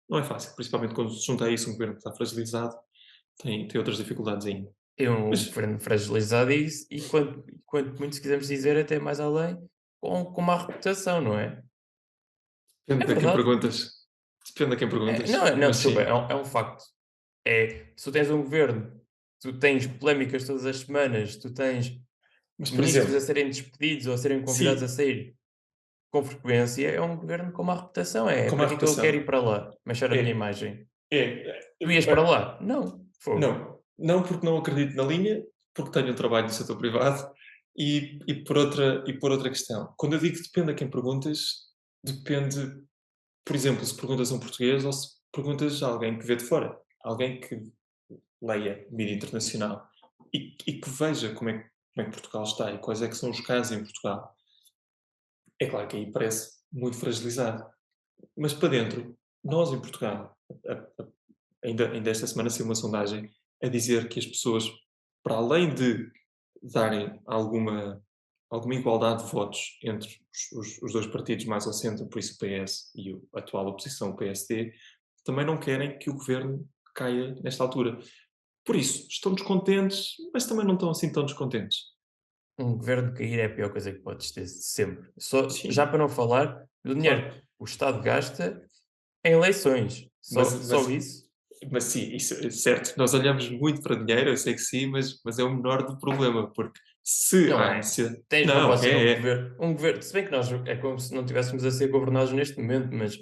Não é fácil, principalmente quando se junta a isso um governo que está fragilizado, tem outras dificuldades ainda. É um Mas governo fragilizado e quanto muito se quisermos dizer até mais além, com má reputação, não é? É depende a quem verdade. perguntas. Depende a quem Não, perguntas, não, mas desculpa, sim. é um facto. Se tu tens um governo, tu tens polémicas todas as semanas, tu tens Mas, por ministros a exemplo, serem despedidos ou a serem convidados a sim, sair com frequência, é um governo com má reputação. com Para má que é que eu quero ir reputação. para lá? Manchar a minha É, imagem. Tu ias para é, lá? Não, fogo. não. Não porque não acredito na linha, porque tenho um trabalho no setor privado e por outra questão. Quando eu digo que depende a quem perguntas, depende, por exemplo, se perguntas a um português ou se perguntas a alguém que vê de fora. Alguém que leia mídia internacional e que veja como é que Portugal está e quais é que são os casos em Portugal. É claro que aí parece muito fragilizado. Mas para dentro, nós em Portugal, ainda esta semana saiu uma sondagem a dizer que as pessoas, para além de darem alguma igualdade de votos entre os dois partidos mais ao centro, por isso o PS e a atual oposição, o PSD, também não querem que o governo caia nesta altura. Por isso, estão descontentes, mas também não estão assim tão descontentes. Um governo cair é a pior coisa que podes ter sempre. Já Sim, para não falar do dinheiro claro. que o Estado gasta em eleições. Só, Mas, só mas, isso. mas sim, isso é certo. Nós olhamos muito para dinheiro, eu sei que sim, mas é o menor do problema, porque se Não há é. necessidade. Não Não, pode ser um é. governo. Se bem que nós é como se não estivéssemos a ser governados neste momento, mas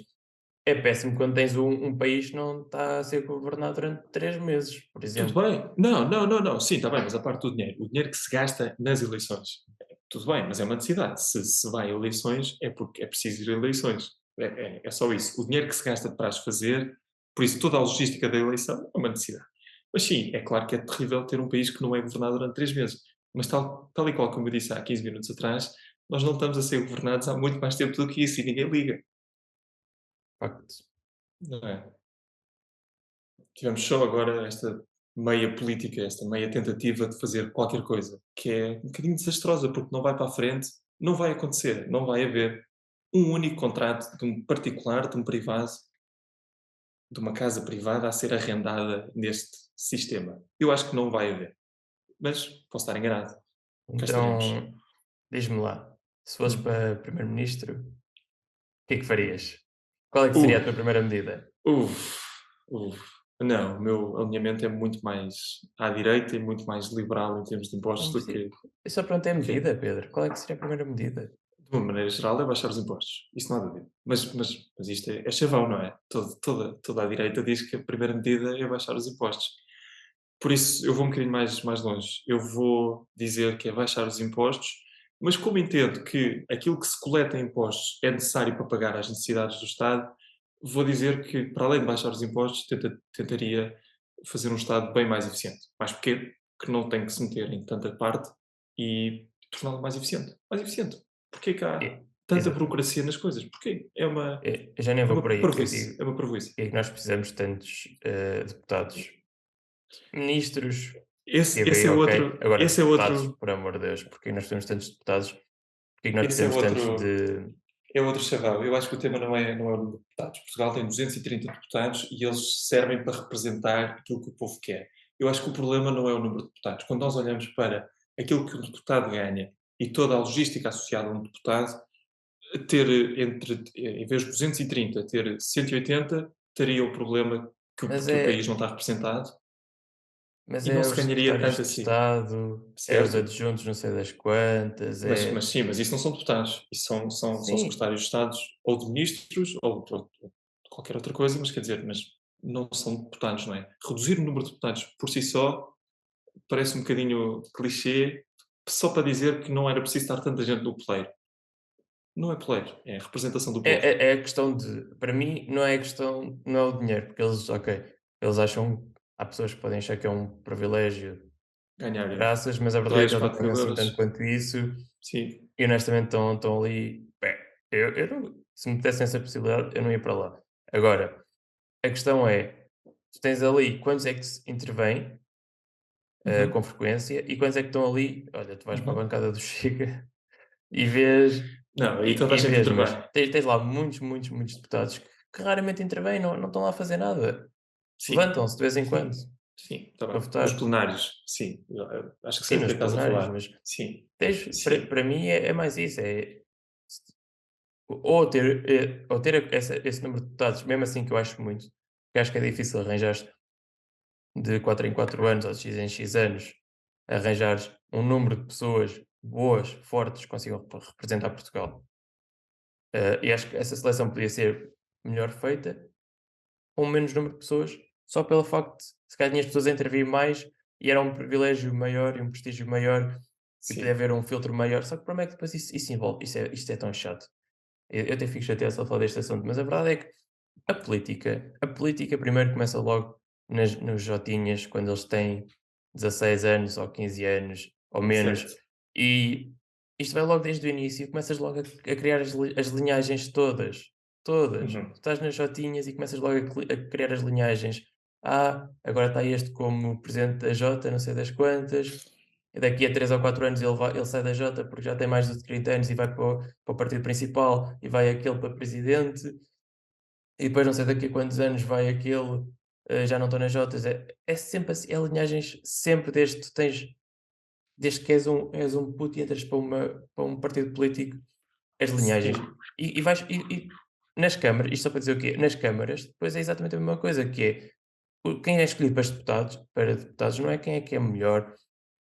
é péssimo quando tens um país que não está a ser governado durante 3 meses, por Tudo exemplo. bem. Não, não, não, não. Sim, está bem, mas a parte do dinheiro. O dinheiro que se gasta nas eleições. Tudo bem, mas é uma necessidade. Se vai a eleições, é porque é preciso ir a eleições. É só isso. O dinheiro que se gasta para as fazer, por isso toda a logística da eleição é uma necessidade. Mas sim, é claro que é terrível ter um país que não é governado durante 3 meses. Mas tal e qual como eu disse há 15 minutos atrás, nós não estamos a ser governados há muito mais tempo do que isso e ninguém liga. Facto. Não é? Tivemos só agora esta meia política, esta meia tentativa de fazer qualquer coisa, que é um bocadinho desastrosa, porque não vai para a frente, não vai acontecer, não vai haver um único contrato de um particular, de um privado, de uma casa privada a ser arrendada neste sistema. Eu acho que não vai haver, mas posso estar enganado. Cá estaremos. Então, diz-me lá, se fosses Hum. para primeiro-ministro, o que é que farias? Qual é que seria a Uh, tua primeira medida? uf, uf. Não, o meu alinhamento é muito mais à direita e muito mais liberal em termos de impostos Não do precisa. que. Eu só perguntei a Ok. medida, Pedro. Qual é que seria a primeira medida? De uma maneira geral, é baixar os impostos. Isso não há dúvida. Mas isto é chavão, não é? Toda a direita diz que a primeira medida é baixar os impostos. Por isso, eu vou um bocadinho mais longe. Eu vou dizer que é baixar os impostos, mas como entendo que aquilo que se coleta em impostos é necessário para pagar às necessidades do Estado, vou dizer que, para além de baixar os impostos, tentaria fazer um Estado bem mais eficiente. Mais pequeno, que não tem que se meter em tanta parte e torná-lo mais eficiente. Mais eficiente. Porquê que há tanta Exatamente. burocracia nas coisas? Porquê? É uma, Eu já nem é vou por uma aí, porque eu parvoíce. digo, É uma parvoíce. porque é que nós precisamos de tantos deputados, ministros, Esse TV, é ok. outro, Agora, esse é deputados, outro, por amor de Deus, porque é que nós temos tantos deputados? Porque é que nós esse é precisamos tantos outro, de. é outro chavão. Eu acho que o tema não é o número de deputados. Portugal tem 230 deputados e eles servem para representar aquilo que o povo quer. Eu acho que o problema não é o número de deputados. Quando nós olhamos para aquilo que um deputado ganha e toda a logística associada a um deputado, em vez de 230, ter 180, teria o problema Mas que o país é, não está representado mas e não é se os ganharia secretários tanto de assim. Estado, é os Certo? adjuntos, não sei das quantas, Mas é. sim, mas isso não são deputados. Isso são Sim, secretários de Estados ou de ministros ou qualquer outra coisa, mas quer dizer, mas não são deputados, não é? Reduzir o número de deputados por si só parece um bocadinho clichê, só para dizer que não era preciso estar tanta gente no poleiro. Não é poleiro, é a representação do é, povo. é, é a questão de. Para mim, não é a questão, não é o dinheiro, porque eles, ok, eles acham. Há pessoas que podem achar que é um privilégio, Ganhar graças, mas a verdade é que 3 eles não 4 ganham mil assim euros, tanto quanto isso sim. e honestamente estão ali. Bem, eu não, se me dessem essa possibilidade, eu não ia para lá. Agora, a questão é: tu tens ali quantos é que se intervêm com Uhum, frequência e quantos é que estão ali? Olha, tu vais para a uhum. bancada do Chega e vês, Não, aí toda a gente mas intervém. tens lá muitos, muitos, muitos deputados que raramente intervêm, não estão lá a fazer nada. Sim, Levantam-se de vez em quando sim, está para bem. Nos votar. plenários, sim. Eu acho que Sim, sei do que nos estás a plenários, falar. mas Sim, tens, para, sim. para mim é mais isso. ou ter esse número de deputados, mesmo assim que eu acho muito, porque acho que é difícil arranjar de 4 em 4 anos ou de X em X anos, arranjares um número de pessoas boas, fortes, que consigam representar Portugal. E acho que essa seleção podia ser melhor feita, com menos número de pessoas, só pelo facto de se calhar tinhas pessoas a intervir mais e era um privilégio maior e um prestígio maior e podia Sim, haver um filtro maior. Só que o problema é que depois isso envolve, isto é tão chato. Eu até fico chateado só a falar deste assunto, mas a verdade é que a política primeiro começa logo nos jotinhas, quando eles têm 16 anos ou 15 anos ou menos, certo. e isto vai logo desde o início, começas logo a criar as linhagens todas, todas. Tu Uhum. estás nas jotinhas e começas logo a criar as linhagens. Ah, agora está este como presidente da Jota, não sei das quantas, e daqui a 3 ou 4 anos ele sai da Jota porque já tem mais de 30 anos e vai para o partido principal e vai aquele para presidente. E depois não sei daqui a quantos anos vai aquele, já não estou nas Jotas, é sempre assim, é linhagens sempre desde que és um puto e entras para um partido político, as linhagens. Sim, E nas câmaras, isto só para dizer o quê? Nas câmaras, depois é exatamente a mesma coisa, que é, quem é escolhido para deputados não é quem é melhor,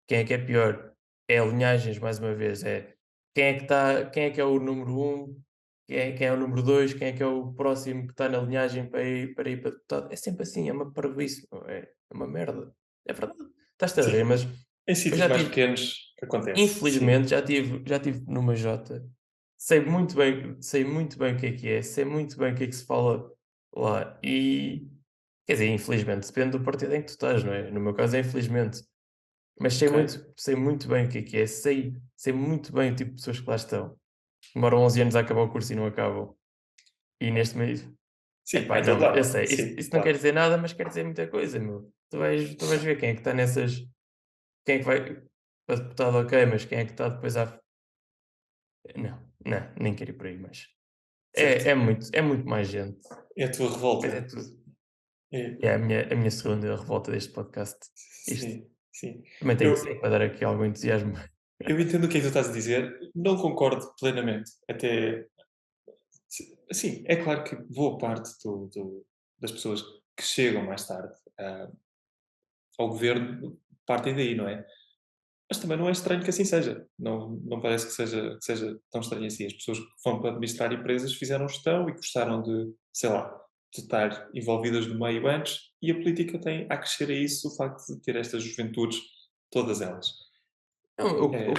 quem é que é pior, é linhagens mais uma vez, é quem é que é o número um, quem é o número 2, quem é que é o próximo que está na linhagem para ir para deputado. É sempre assim, é uma parvoíce, meu, é uma merda. É verdade. Estás-te a rir, sim. mas Em eu sítios já mais tive, pequenos acontece, sim. infelizmente, já tive numa Jota, sei muito bem o que é, sei muito bem o que é que se fala lá e, quer dizer, infelizmente, depende do partido em que tu estás, não é? No meu caso é infelizmente. Mas sei Ok. muito sei muito bem o que é, sei muito bem o tipo de pessoas que lá estão. Demoram 11 anos a acabar o curso e não acabam. E neste meio Sim, há epá, em não, todo mas eu lado. sei, isso Sim, isso não quer claro. dizer nada, mas quer dizer muita coisa, meu. Tu vais ver quem é que está nessas, quem é que vai para deputado, ok, mas quem é que está depois à não, não, nem quero ir por aí, mas Certo. é muito mais gente, É a tua mas é revolta. tudo. É, É a minha segunda revolta deste podcast. Isto sim, sim. também tem que ser Eu, para dar aqui algum entusiasmo. eu entendo o que é que tu estás a dizer. Não concordo plenamente. Até, sim, é claro que boa parte das pessoas que chegam mais tarde ao governo partem daí, não é? Mas também não é estranho que assim seja. Não, não parece que seja tão estranho assim. As pessoas que vão para administrar empresas fizeram gestão e gostaram de, sei lá, de estar envolvidas no meio antes e a política tem a crescer a isso o facto de ter estas juventudes, todas elas. Não, É,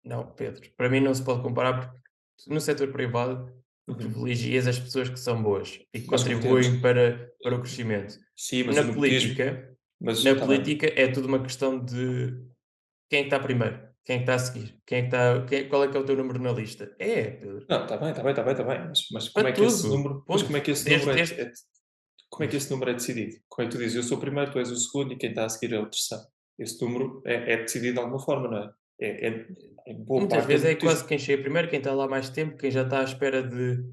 não, Pedro, para mim não se pode comparar, porque no setor privado tu uhum. privilegias as pessoas que são boas e que Mas competentes. contribuem para o crescimento. Sim, mas Na o nepotismo. política, Mas na está bem. política é tudo uma questão de quem é que está primeiro, quem é que está a seguir, quem é que está, qual é que é o teu número na lista. É, Pedro, Não, está bem, está bem, está bem, está bem. Mas como para é que esse tudo, número. Mas como ponto. é que esse número Desde, como é que diz. esse número é decidido? Como é que tu dizes, eu sou o primeiro, tu és o segundo e quem está a seguir é o terceiro? Esse número é decidido de alguma forma, não é? Em boa Muitas parte é vezes é quase nepotismo. quem chega primeiro, quem está lá mais tempo, quem já está à espera de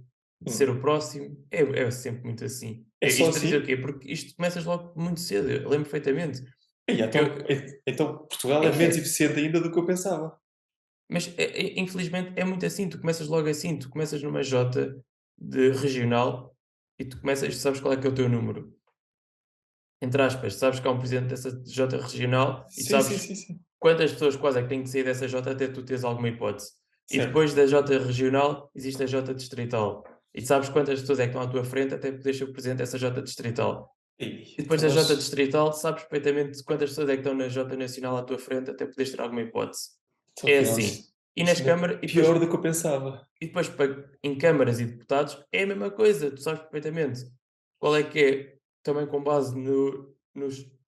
ser Hum. o próximo. É sempre muito assim. É só Isto para dizer o assim? quê? Porque isto começas logo muito cedo, eu lembro perfeitamente. E então, Eu, então Portugal é menos é, eficiente ainda do que eu pensava. mas infelizmente é muito assim, tu começas logo assim, tu começas numa Jota de regional e tu começas, sabes qual é que é o teu número, entre aspas, sabes que há um presidente dessa Jota regional e Sim, sim, sabes sim, sim. quantas pessoas quase é que têm que sair dessa Jota até tu teres alguma hipótese. E Certo. depois da Jota regional existe a Jota distrital. E sabes quantas pessoas é que estão à tua frente até poderes ser o presidente dessa Jota distrital. E depois Então da Jota nós, distrital sabes perfeitamente quantas pessoas é que estão na Jota nacional à tua frente até poderes ter alguma hipótese. então, É afinal, assim. isto, E nas isto ainda é câmaras, e depois, pior do que eu pensava. e depois em câmaras e deputados é a mesma coisa, tu sabes perfeitamente qual é que é, também com base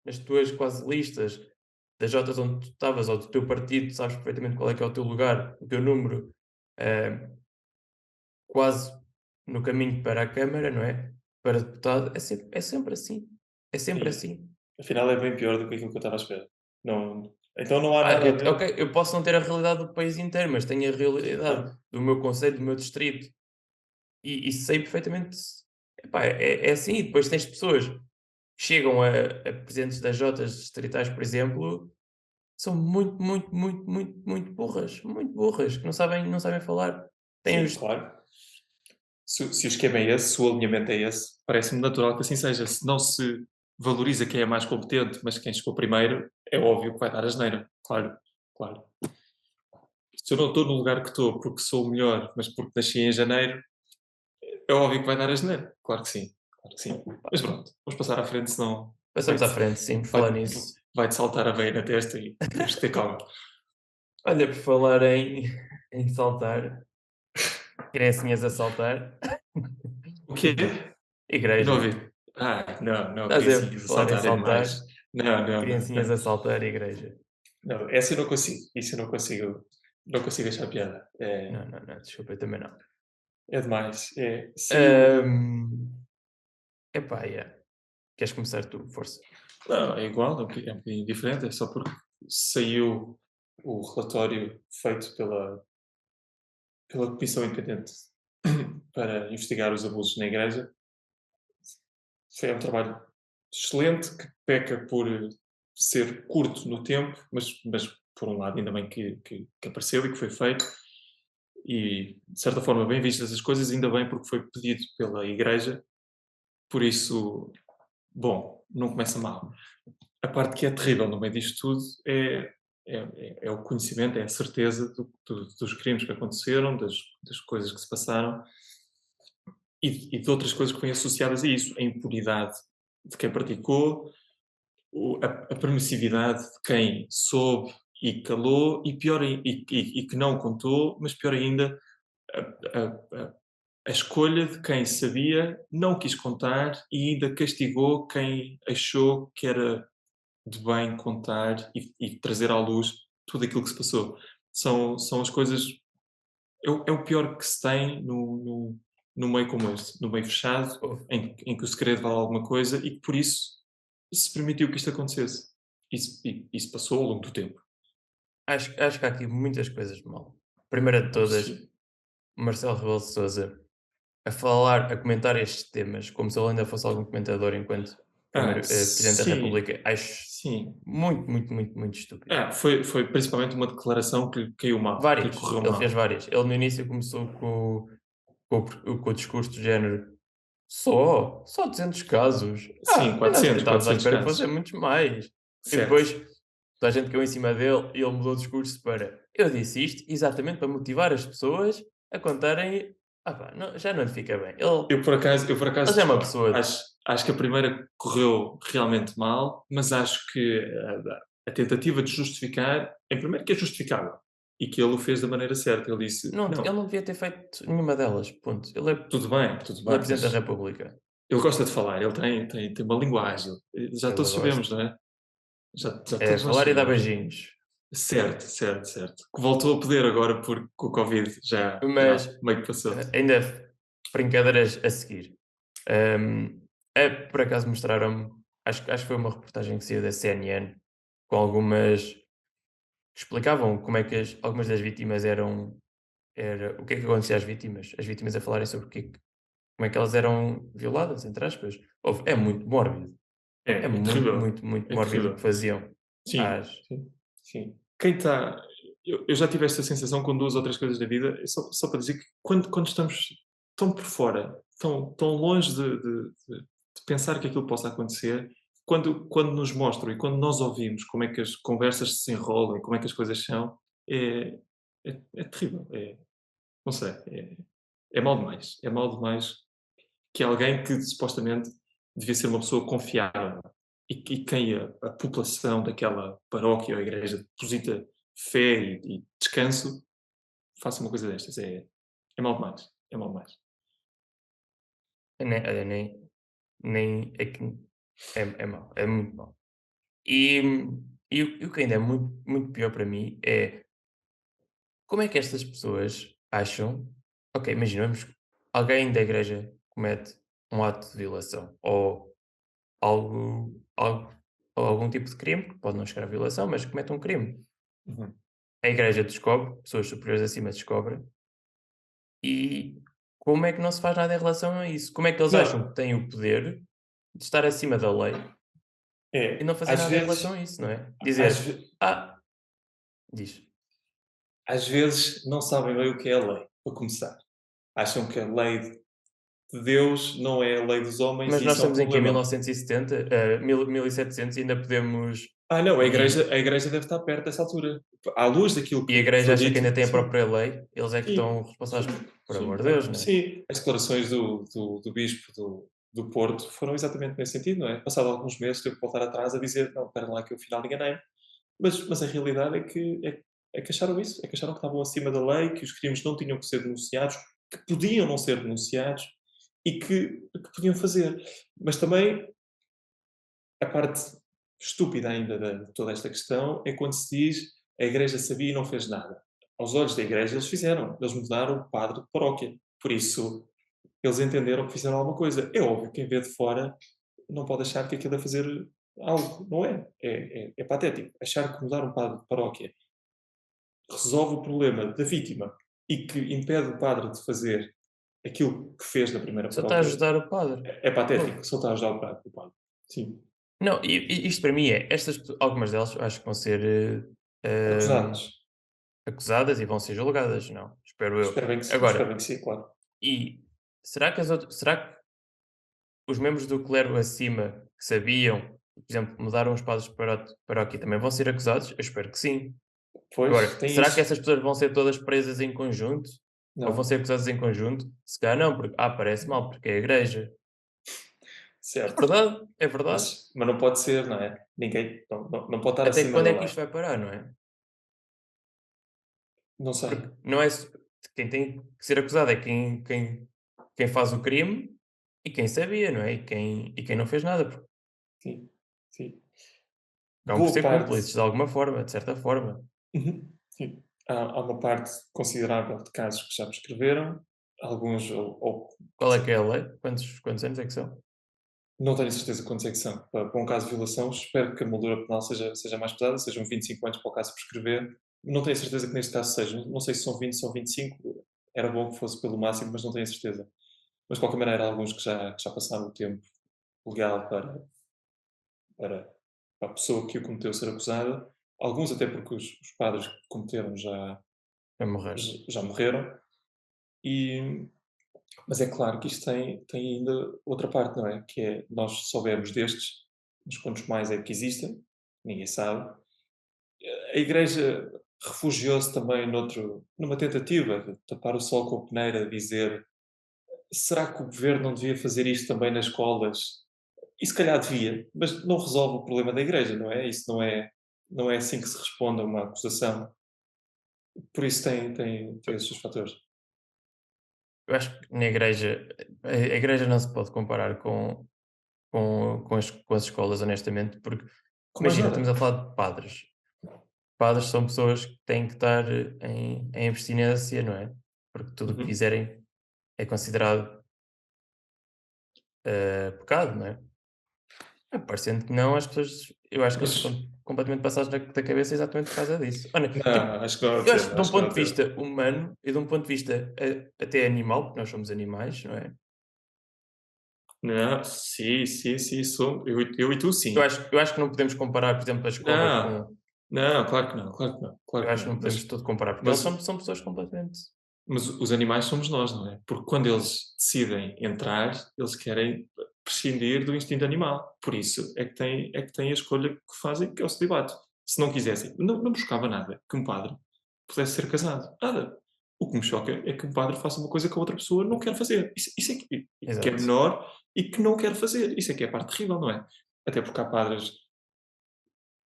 nas tuas quase listas das Jotas onde tu estavas ou do teu partido, tu sabes perfeitamente qual é que é o teu lugar, o teu número, eh, quase no caminho para a Câmara, não é? Para deputado, é sempre assim. É sempre E, assim. afinal, é bem pior do que aquilo que eu estava à espera. Não, então não há Ah, nada a ver. ok, eu posso não ter a realidade do país inteiro, mas tenho a realidade Ah, do meu concelho, do meu distrito. E sei perfeitamente. Epá, é assim. E depois tens pessoas que chegam a presidentes das Jotas distritais, por exemplo, são muito, muito, muito, muito, muito burras, que não sabem falar. Têm sim, os, claro. se o esquema é esse, se o alinhamento é esse, parece-me natural que assim seja. Se não se valoriza quem é mais competente, mas quem chegou primeiro, é óbvio que vai dar asneira. Claro, claro. Se eu não estou no lugar que estou porque sou o melhor, mas porque nasci em janeiro, é óbvio que vai dar asneira. Claro que sim, claro que sim. Mas pronto, vamos passar à frente, senão Passamos à frente, sim, por vai, falar nisso. vai-te saltar a veia na testa e temos que ter calma. Olha, por falar em saltar, criancinhas a saltar, O quê? Eu não igreja. ouvi. Ah, não, não, Estás a criancinhas a falar em saltar é saltar, demais. Não, não, não, criancinhas não. a saltar, igreja. Não, essa eu não consigo. Isso eu não consigo. Não consigo achar piada. Não, não, não, desculpa, eu também não. É demais. Saiu. Ahm, epá, yeah. Queres começar tu? Força. Não, é igual, é um bocadinho diferente. É só porque saiu o relatório feito pela Comissão Independente para investigar os abusos na Igreja. Foi um trabalho excelente que peca por ser curto no tempo, mas por um lado ainda bem que apareceu e que foi feito e de certa forma bem vistas as coisas, ainda bem porque foi pedido pela Igreja, por isso, bom, não começa mal. A parte que é terrível no meio disto tudo é o conhecimento, é a certeza dos crimes que aconteceram, das coisas que se passaram e de outras coisas que vêm associadas a isso, a impunidade de quem praticou, a permissividade de quem soube e calou, e pior e que não contou, mas pior ainda, a, a escolha de quem sabia, não quis contar e ainda castigou quem achou que era de bem contar e trazer à luz tudo aquilo que se passou. São as coisas. É o pior que se tem no meio como este, no meio fechado, Ouve, em que o segredo vale alguma coisa e que por isso se permitiu que isto acontecesse. Isso passou ao longo do tempo. acho que há aqui muitas coisas de mal. Primeira de todas, Sim. o Marcelo Rebelo de Sousa a falar, a comentar estes temas, como se ele ainda fosse algum comentador enquanto Presidente da Sim, República, acho sim. muito, muito, muito, muito estúpido. Foi principalmente uma declaração que lhe caiu mal, que lhe Várias, correu ele fez mal. várias. Ele no início começou com o discurso do género só 200 casos. Sim, Eu 400, estava à 400 espera que fossem casos. muitos mais. E Certo. depois toda a gente caiu em cima dele e ele mudou o discurso para eu disse isto exatamente para motivar as pessoas a contarem. Já não lhe fica bem. Eu por acaso Ele já é uma discordo. pessoa. Acho que a primeira correu realmente mal, mas acho que a tentativa de justificar, em primeiro que é justificável, e que ele o fez da maneira certa. Ele disse, Não, ele não, não devia ter feito nenhuma delas. Ponto. tudo Ele é bem, Presidente da mas República. ele gosta de falar, ele tem uma língua ágil. Já Ele todos sabemos, gosta. não é? Já É todos nós falar e dar sabemos. beijinhos. Certo, certo, certo. Que voltou a poder agora porque o Covid já Mas meio que passou. ainda brincadeiras a seguir. Hum, por acaso mostraram-me, acho que foi uma reportagem que saiu da CNN com algumas que explicavam como é que algumas das vítimas o que é que acontecia às vítimas. As vítimas a falarem sobre como é que elas eram violadas, entre aspas. É muito mórbido. É É muito, terrível. muito, muito É mórbido o que terrível. faziam Sim, às. sim, sim. Quem está. Eu já tive esta sensação com duas ou três coisas da vida, só para dizer que quando estamos tão por fora, tão longe de pensar que aquilo possa acontecer, quando nos mostram e quando nós ouvimos como é que as conversas se enrolam e como é que as coisas são, é terrível. Não sei, é mal demais. É mal demais que alguém que supostamente devia ser uma pessoa confiável e quem a população daquela paróquia ou igreja deposita fé e descanso, faça uma coisa destas. É mal demais. É mal demais. Olha, nem é que é mau, é muito mau. E, e o que ainda é muito, muito pior para mim é como é que estas pessoas acham. Ok, imaginamos que alguém da igreja comete um ato de violação algo, ou algum tipo de crime, que pode não chegar à violação, mas comete um crime. Uhum. A igreja descobre, pessoas superiores acima descobrem, e como é que não se faz nada em relação a isso? Como é que eles acham Não, que têm o poder de estar acima da lei e não fazer às nada em relação vezes, a isso, não é? às, Dizer, ve- diz, às vezes não sabem bem o que é a lei, para começar. Acham que a lei de Deus, não é a lei dos homens Mas e nós isso é um estamos em quê? problema. 1970, 1700 e ainda podemos. Ah, não, E, a igreja deve estar perto dessa altura. À luz daquilo e a que igreja foi acha que dito, ainda tem a sim, própria lei, eles é que sim, estão responsáveis, sim, por amor sim. de Deus, não é? Sim, as declarações do bispo do Porto foram exatamente nesse sentido, não é? Passado alguns meses, teve que voltar atrás a dizer: não, espera lá, que eu afinal enganei. Mas a realidade é que acharam isso, é que acharam que estavam acima da lei, que os crimes não tinham que ser denunciados, que podiam não ser denunciados e que podiam fazer. Mas também a parte estúpida ainda de toda esta questão é quando se diz a Igreja sabia e não fez nada. Aos olhos da Igreja eles fizeram, eles mudaram o padre de paróquia. Por isso, eles entenderam que fizeram alguma coisa. É óbvio que quem vê de fora não pode achar que aquilo é fazer algo. Não é. É patético. Achar que mudar um padre de paróquia resolve o problema da vítima e que impede o padre de fazer aquilo que fez na primeira Só está a paróquia ajudar o padre. é patético. Fogo. Só está a ajudar o padre. Sim. Não, e isto para mim é, algumas delas eu acho que vão ser Acusados. acusadas e vão ser julgadas, não? Espero eu. Espero Agora, bem que sim, claro. e será que os membros do clero acima que sabiam, por exemplo, mudaram os padres para aqui também vão ser acusados? Eu espero que sim. Pois, Agora, tem será que isso. essas pessoas vão ser todas presas em conjunto? Ou vão Não, ser acusadas em conjunto? Se calhar não, porque parece mal, porque é a igreja. É certo. verdade, é verdade. Mas não pode ser, não é? Ninguém, não pode estar Até acima quando da é que lei. isto vai parar, não é? Não sei. Porque não é quem tem que ser acusado é quem faz o crime e quem sabia, não é? E quem não fez nada, porque Sim, sim. acabam por Boa ser parte. cúmplices de alguma forma, de certa forma. Uhum, sim. Há uma parte considerável de casos que já prescreveram, alguns, quer Qual é que é dizer, a lei? Quantos anos é que são? não tenho certeza quantos é que são. Para um caso de violação, espero que a moldura penal seja mais pesada, sejam 25 anos para o caso prescrever. Não tenho certeza que neste caso seja. Não sei se são 20, se são 25. Era bom que fosse pelo máximo, mas não tenho certeza. Mas, de qualquer maneira, há alguns que já passaram o tempo legal para a pessoa que o cometeu ser acusada. Alguns até porque os padres que cometeram A morrer. já morreram. E, mas é claro que isto tem ainda outra parte, não é? Que é, nós soubemos destes, mas quantos mais é que existem, ninguém sabe. A Igreja refugiou-se também numa tentativa de tapar o sol com a peneira, de dizer: será que o governo não devia fazer isto também nas escolas? E se calhar devia, mas não resolve o problema da Igreja, não é? Isso não é assim que se responde a uma acusação. Por isso tem esses fatores. Eu acho que na igreja, a igreja não se pode comparar com as escolas, honestamente, porque Com mais imagina, estamos nada. a falar de padres. Padres são pessoas que têm que estar em abstinência, não é? Porque tudo o que Uhum. fizerem é considerado pecado, não é? Parecendo que não, as pessoas, eu acho que eles Mas, ficam completamente passados da cabeça exatamente por causa disso. Olha, tipo, não, acho que não é o eu acho que tema, de um acho que não ponto é o de tema. vista humano e de um ponto de vista até animal, porque nós somos animais, não é? Não, sim, sim, sim, sou. Eu e tu, sim. Eu acho que não podemos comparar, por exemplo, a escola Não, com. não, claro que não, claro que não, claro Eu que acho que não. não podemos tudo comparar, porque eles Mas, são pessoas completamente. mas os animais somos nós, não é? Porque quando eles decidem entrar, eles querem prescindir do instinto animal. Por isso é que têm a escolha que fazem, que é o celibato. Se não quisessem, não buscava nada que um padre pudesse ser casado. Nada. O que me choca é que um padre faça uma coisa que a outra pessoa não quer fazer. Isso é que é Exato. menor e que não quer fazer. Isso é que é a parte terrível, não é? Até porque há padres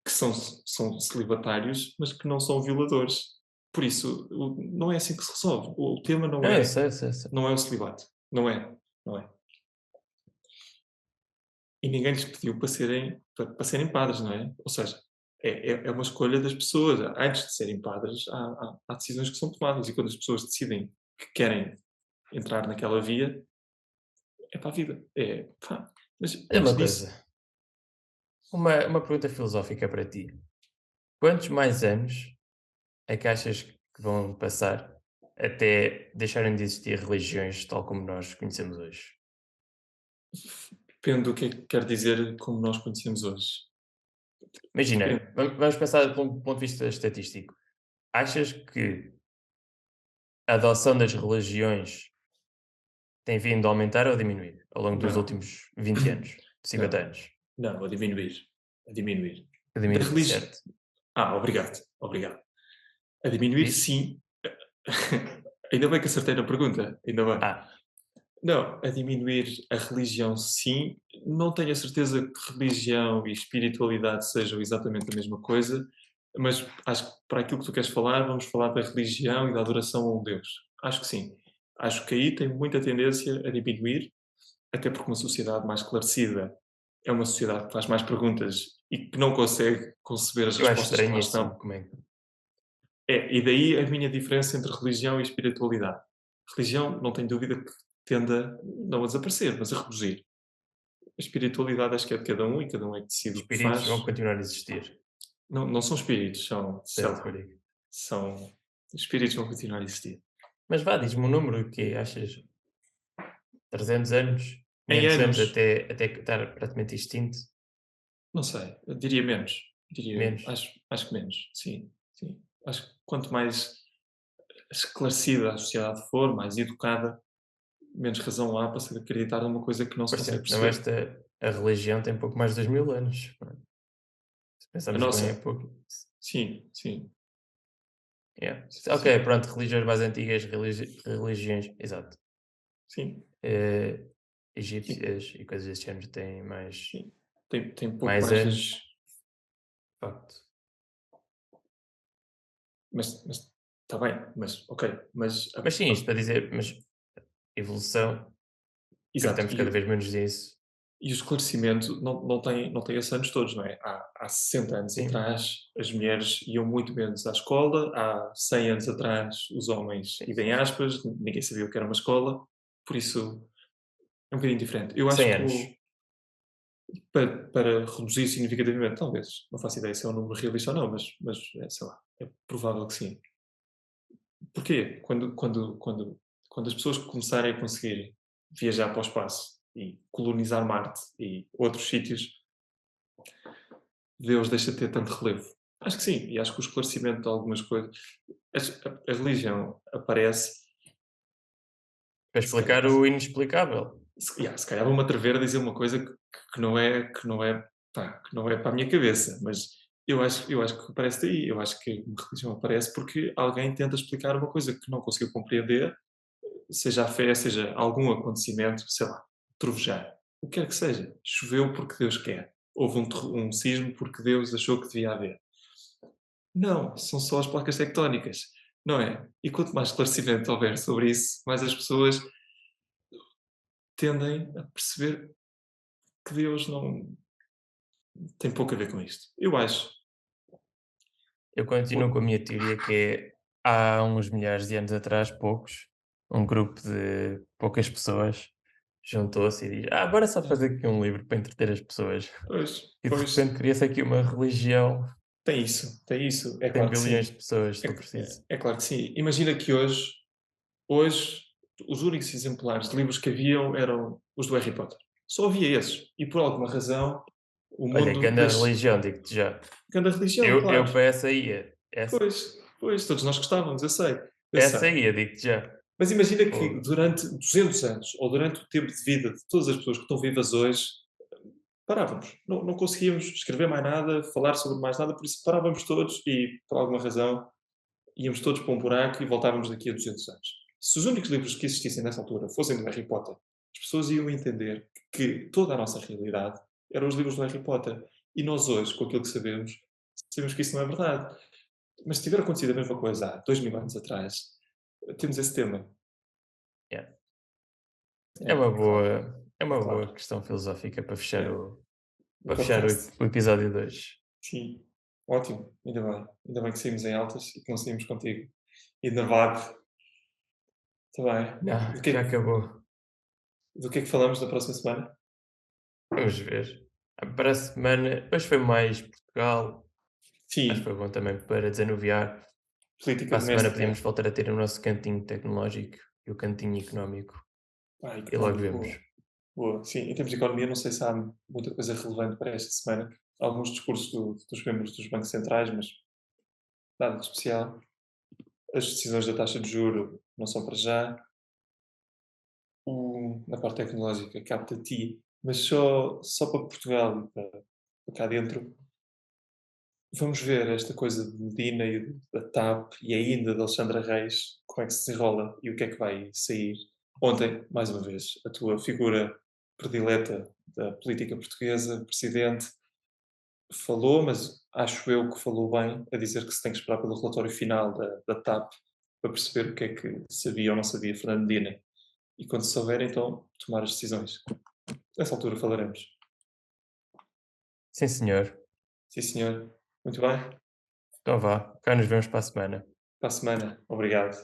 que são celibatários, mas que não são violadores. Por isso, não é assim que se resolve. O tema Não, eu sei, eu sei, eu sei. não é o celibato. Não é. Não é. E ninguém lhes pediu para serem padres, não é? Ou seja, é uma escolha das pessoas. Antes de serem padres, há decisões que são tomadas. E quando as pessoas decidem que querem entrar naquela via, é para a vida. É, pá. Mas Olha antes uma disso, coisa, uma pergunta filosófica para ti. Quantos mais anos é que achas que vão passar até deixarem de existir religiões tal como nós conhecemos hoje? depende do que é que quer dizer como nós conhecemos hoje. Imagina, Depende. vamos pensar de um ponto de vista estatístico. Achas que a adoção das religiões tem vindo a aumentar ou a diminuir ao longo dos Não, últimos 20 anos, 50 não, anos? não, a diminuir. A diminuir. A Da diminuir, religião. certo. Obrigado, obrigado. A diminuir, Diz? sim. Ainda bem que acertei na pergunta, ainda bem. Ah, Não, a diminuir a religião, sim. Não tenho a certeza que religião e espiritualidade sejam exatamente a mesma coisa, mas acho que para aquilo que tu queres falar, vamos falar da religião e da adoração a um Deus. Acho que sim. Acho que aí tem muita tendência a diminuir, até porque uma sociedade mais esclarecida é uma sociedade que faz mais perguntas e que não consegue conceber as eu acho respostas que lá estranhíssimo estão. como é que E daí a minha diferença entre religião e espiritualidade. Religião, não tenho dúvida que tenda não a desaparecer, mas a reduzir. A espiritualidade acho que é de cada um e cada um é que decide o que espíritos vão faz. continuar a existir, Não, não são espíritos, são, sei certo, lá, Rodrigo? são espíritos vão continuar a existir. Mas vá, diz-me um número que achas 300 anos, Em 500 anos anos, até estar praticamente extinto? não sei, eu diria menos. Diria, Menos? acho que menos, sim, sim. Acho que quanto mais esclarecida a sociedade for, mais educada, menos razão há para se acreditar numa coisa que não se Por consegue exemplo, não perceber. a religião tem pouco mais de 2000 anos. Se A pensarmos bem, é nossa, pouco. sim, sim, Yeah. Ok, sim, pronto, religiões mais antigas, religiões, exato. sim, eh, sim, egípcias e coisas desse género têm sim. Tem pouco mais mais anos, de. de facto. Mas está bem, mas ok, mas Mas sim, isto para dizer, mas evolução, exato. acreditamos cada vez menos nisso. E o esclarecimento não tem esses anos todos, não é? Há 60 anos Sim, atrás as mulheres iam muito menos à escola, há 100 anos atrás os homens, sim, e sim. bem aspas, ninguém sabia o que era uma escola, por isso é um bocadinho diferente. Eu 100 acho que anos. para reduzir significativamente, talvez, não faço ideia se é um número realista ou não, mas sei lá, é provável que sim. Porquê? Quando as pessoas começarem a conseguir viajar para o espaço e colonizar Marte e outros sítios, Deus deixa de ter tanto relevo. Acho que sim, e acho que o esclarecimento de algumas coisas. A religião aparece, Para se calhar, explicar o inexplicável. se calhar vou-me atrever a dizer uma coisa que não é para a minha cabeça, mas eu acho que aparece daí. Eu acho que uma religião aparece porque alguém tenta explicar uma coisa que não conseguiu compreender, seja a fé, seja algum acontecimento, sei lá, trovejar, o que quer que seja. Choveu porque Deus quer. Houve um sismo porque Deus achou que devia haver. Não, são só as placas tectónicas, não é? E quanto mais esclarecimento houver sobre isso, mais as pessoas tendem a perceber que Deus não tem pouco a ver com isto. Eu acho. Eu continuo com a minha teoria que é, há uns milhares de anos atrás, poucos, um grupo de poucas pessoas juntou-se e diz: bora só É, fazer aqui um livro para entreter as pessoas. pois, E de repente pois, cria-se aqui uma religião tem isso, tem isso. É que tem claro que bilhões sim. de pessoas, se É, for preciso. é claro que sim. Imagina que hoje, os únicos exemplares de livros que haviam eram os do Harry Potter. Só havia esses. E por alguma razão, o Olha, mundo grande deixa. religião, digo-te já. Cada religião, Eu claro. para essa ia, Pois, todos nós gostávamos, eu sei, eu sei. essa ia, digo-te já. Mas imagina que Fogo. durante 200 anos, ou durante o tempo de vida de todas as pessoas que estão vivas hoje, parávamos. Não conseguíamos escrever mais nada, falar sobre mais nada, por isso parávamos todos e, por alguma razão, íamos todos para um buraco e voltávamos daqui a 200 anos. Se os únicos livros que existissem nessa altura fossem do Harry Potter, as pessoas iam entender que toda a nossa realidade eram os livros do Harry Potter. E nós hoje, com aquilo que sabemos que isso não é verdade. Mas se tiver acontecido a mesma coisa há 2000 anos atrás, temos esse tema. Yeah. É claro, É é uma boa claro. questão filosófica É. para O fechar podcast. o episódio de hoje. Sim. Ótimo. Ainda bem. Ainda bem que saímos em altas e que não saímos contigo. E na VAD. Está bem. Não, Do que, já é que, acabou. do que é que falamos na próxima semana? Vamos ver. Para a semana, hoje foi mais Portugal, acho que foi Sim. bom também para desanuviar. Política Para a semana podemos doméstica. voltar a ter o nosso cantinho tecnológico e o cantinho económico. E logo Económico. vemos. Boa. Boa. Sim. Em termos de economia, não sei se há muita coisa relevante para esta semana. Alguns discursos dos membros dos bancos centrais, mas nada de especial. As decisões da taxa de juro não são para já. na parte tecnológica, capta a ti, mas só para Portugal e para cá dentro, vamos ver esta coisa de Medina e da TAP e ainda de Alexandra Reis, como é que se desenrola e o que é que vai sair. Ontem, mais uma vez, a tua figura predileta da política portuguesa, presidente, falou, mas acho eu que falou bem, a dizer que se tem que esperar pelo relatório final da TAP para perceber o que é que sabia ou não sabia Fernando Medina. E quando se souber, então, tomar as decisões. Nessa altura falaremos. Sim, senhor. Sim, senhor. Muito bem. Então vá, cá nos vemos para a semana. Para a semana. Obrigado.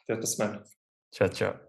Até para a semana. Tchau, tchau.